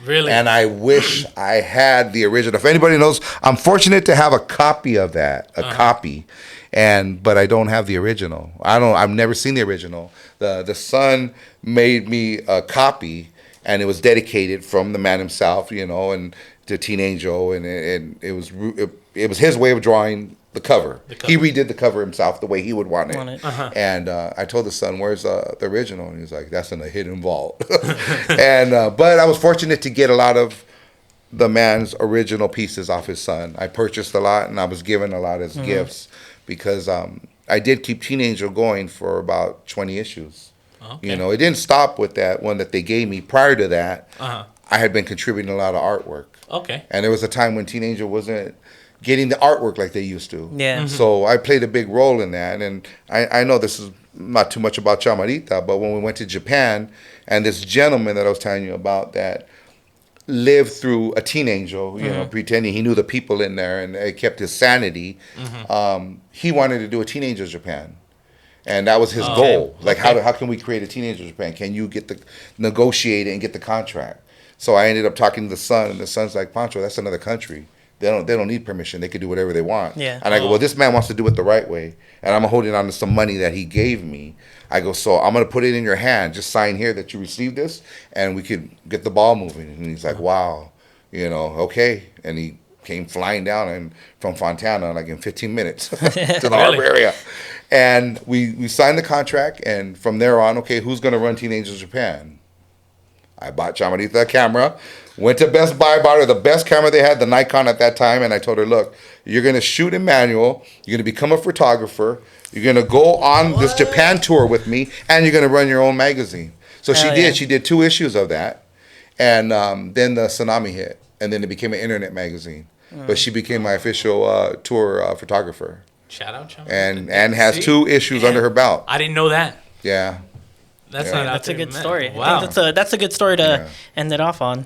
Really? And I wish I had the original. If anybody knows, I'm fortunate to have a copy of that, copy, but I don't have the original. I've never seen the original. The son made me a copy, and it was dedicated from the man himself, you know, and to Teenager, and it was his way of drawing the cover. He redid the cover himself the way he would want it. And I told the son, "Where's the original?" And he was like, "That's in a hidden vault." And but I was fortunate to get a lot of the man's original pieces off his son. I purchased a lot, and I was given a lot as gifts because I did keep Teenager going for about 20 issues. You know, it didn't stop with that one that they gave me. Prior to that, I had been contributing a lot of artwork. And there was a time when Teenager wasn't getting the artwork like they used to. So I played a big role in that. And I know this is not too much about Chamarita, but when we went to Japan, and this gentleman that I was telling you about that lived through a Teenager, you know, pretending he knew the people in there and it kept his sanity, he wanted to do a Teenager Japan. And that was his goal. Like, how can we create a Teenager Japan? Can you negotiate it and get the contract? So I ended up talking to the son, and the son's like, "Pancho, that's another country. They don't need permission. They can do whatever they want." And I go, "Well, this man wants to do it the right way, and I'm holding on to some money that he gave me." I go, "So I'm gonna put it in your hand. Just sign here that you received this, and we could get the ball moving." And he's like, "Wow, you know, okay." And he came flying down and from Fontana like in 15 minutes to the harbor area. And we signed the contract, and from there on, okay, who's going to run Teenagers Japan? I bought Chamarita a camera, went to Best Buy, bought her the best camera they had, the Nikon at that time, and I told her, look, you're going to shoot in manual, you're going to become a photographer, you're going to go on this Japan tour with me, and you're going to run your own magazine. So she did. Yeah. She did 2 issues of that, and then the tsunami hit, and then it became an internet magazine. But she became my official tour photographer. Shout out, Chamarita. And has 2 issues under her belt. I didn't know that. Yeah. That's a good story. Wow. I think that's a good story to end it off on.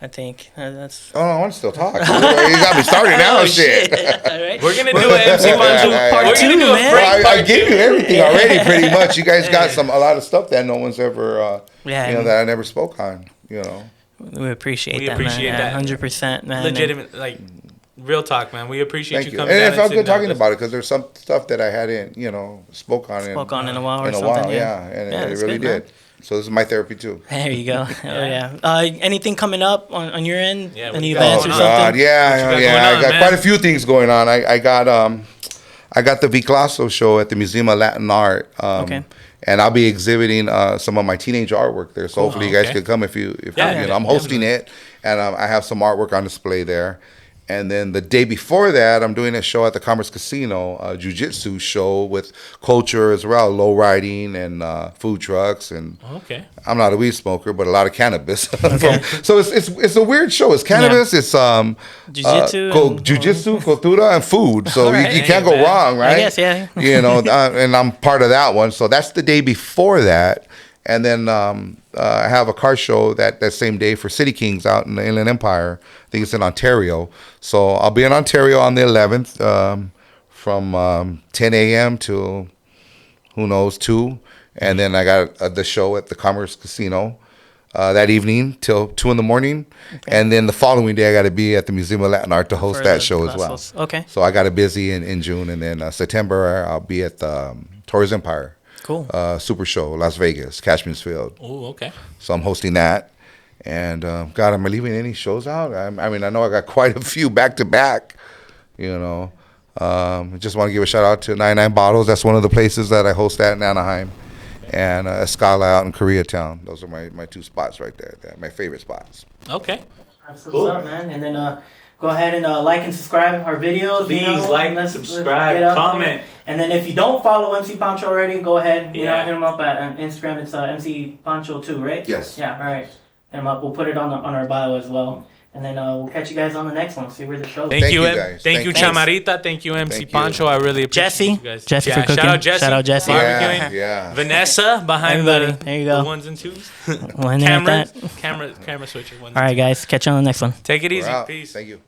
I think that's. Oh, no, I want to still talk. You got me started now. Shit. All right. We're gonna do an MC Pancho part 2, man. I gave you everything already, pretty much. You guys got a lot of stuff that no one's ever, that I never spoke on. You know. We appreciate that, man. that. 100%, man. Legitimate, like. Real talk, man. We appreciate you coming down. And it felt good talking about it because there's some stuff that I hadn't, spoke on in a while or something. And it really did. Man. So this is my therapy too. There you go. Anything coming up on your end? Yeah, any events or something? I got quite a few things going on. I got the Viclaso show at the Museum of Latin Art. And I'll be exhibiting some of my teenage artwork there. So hopefully you guys can come if I'm hosting it, and I have some artwork on display there. And then the day before that, I'm doing a show at the Commerce Casino, a jiu-jitsu show with culture as well, low riding and food trucks. And I'm not a weed smoker, but a lot of cannabis. So it's a weird show. It's cannabis, it's jiu-jitsu, cultura, and food. So you can't go wrong, right? I guess, yeah. And I'm part of that one. So that's the day before that. And then I have a car show that same day for City Kings out in the Inland Empire. I think it's in Ontario. So I'll be in Ontario on the 11th from 10 a.m. to, 2. And then I got the show at the Commerce Casino that evening till 2 in the morning. And then the following day I got to be at the Museum of Latin Art to host that show as well. Okay. So I got it busy in June. And then September I'll be at the Torres Empire. Cool. Super show, Las Vegas, Cashman's Field. Oh, okay. So I'm hosting that. And, God, am I leaving any shows out? I know I got quite a few back to back, I just want to give a shout out to 99 Bottles. That's one of the places that I host at in Anaheim. And Escala out in Koreatown. Those are my 2 spots right there. They're my favorite spots. Okay. Absolutely. Cool. Man. And then go ahead and like and subscribe our videos. Please like, subscribe, comment. And then if you don't follow MC Pancho already, go ahead. Hit him up at Instagram. It's MC Pancho 2, right? Yes. Yeah. All right. Hit him up. We'll put it on our bio as well. And then we'll catch you guys on the next one. See where the show. Thank you, guys. Thank you, Chamarita. Thank you, MC Pancho. I really appreciate you guys. Jesse for cooking. Shout out Jesse. Barbecuing. Yeah. Vanessa behind there you go. the 1s and 2s. Camera switcher. All right, guys. Catch you on the next one. Take it easy. Peace. Thank you.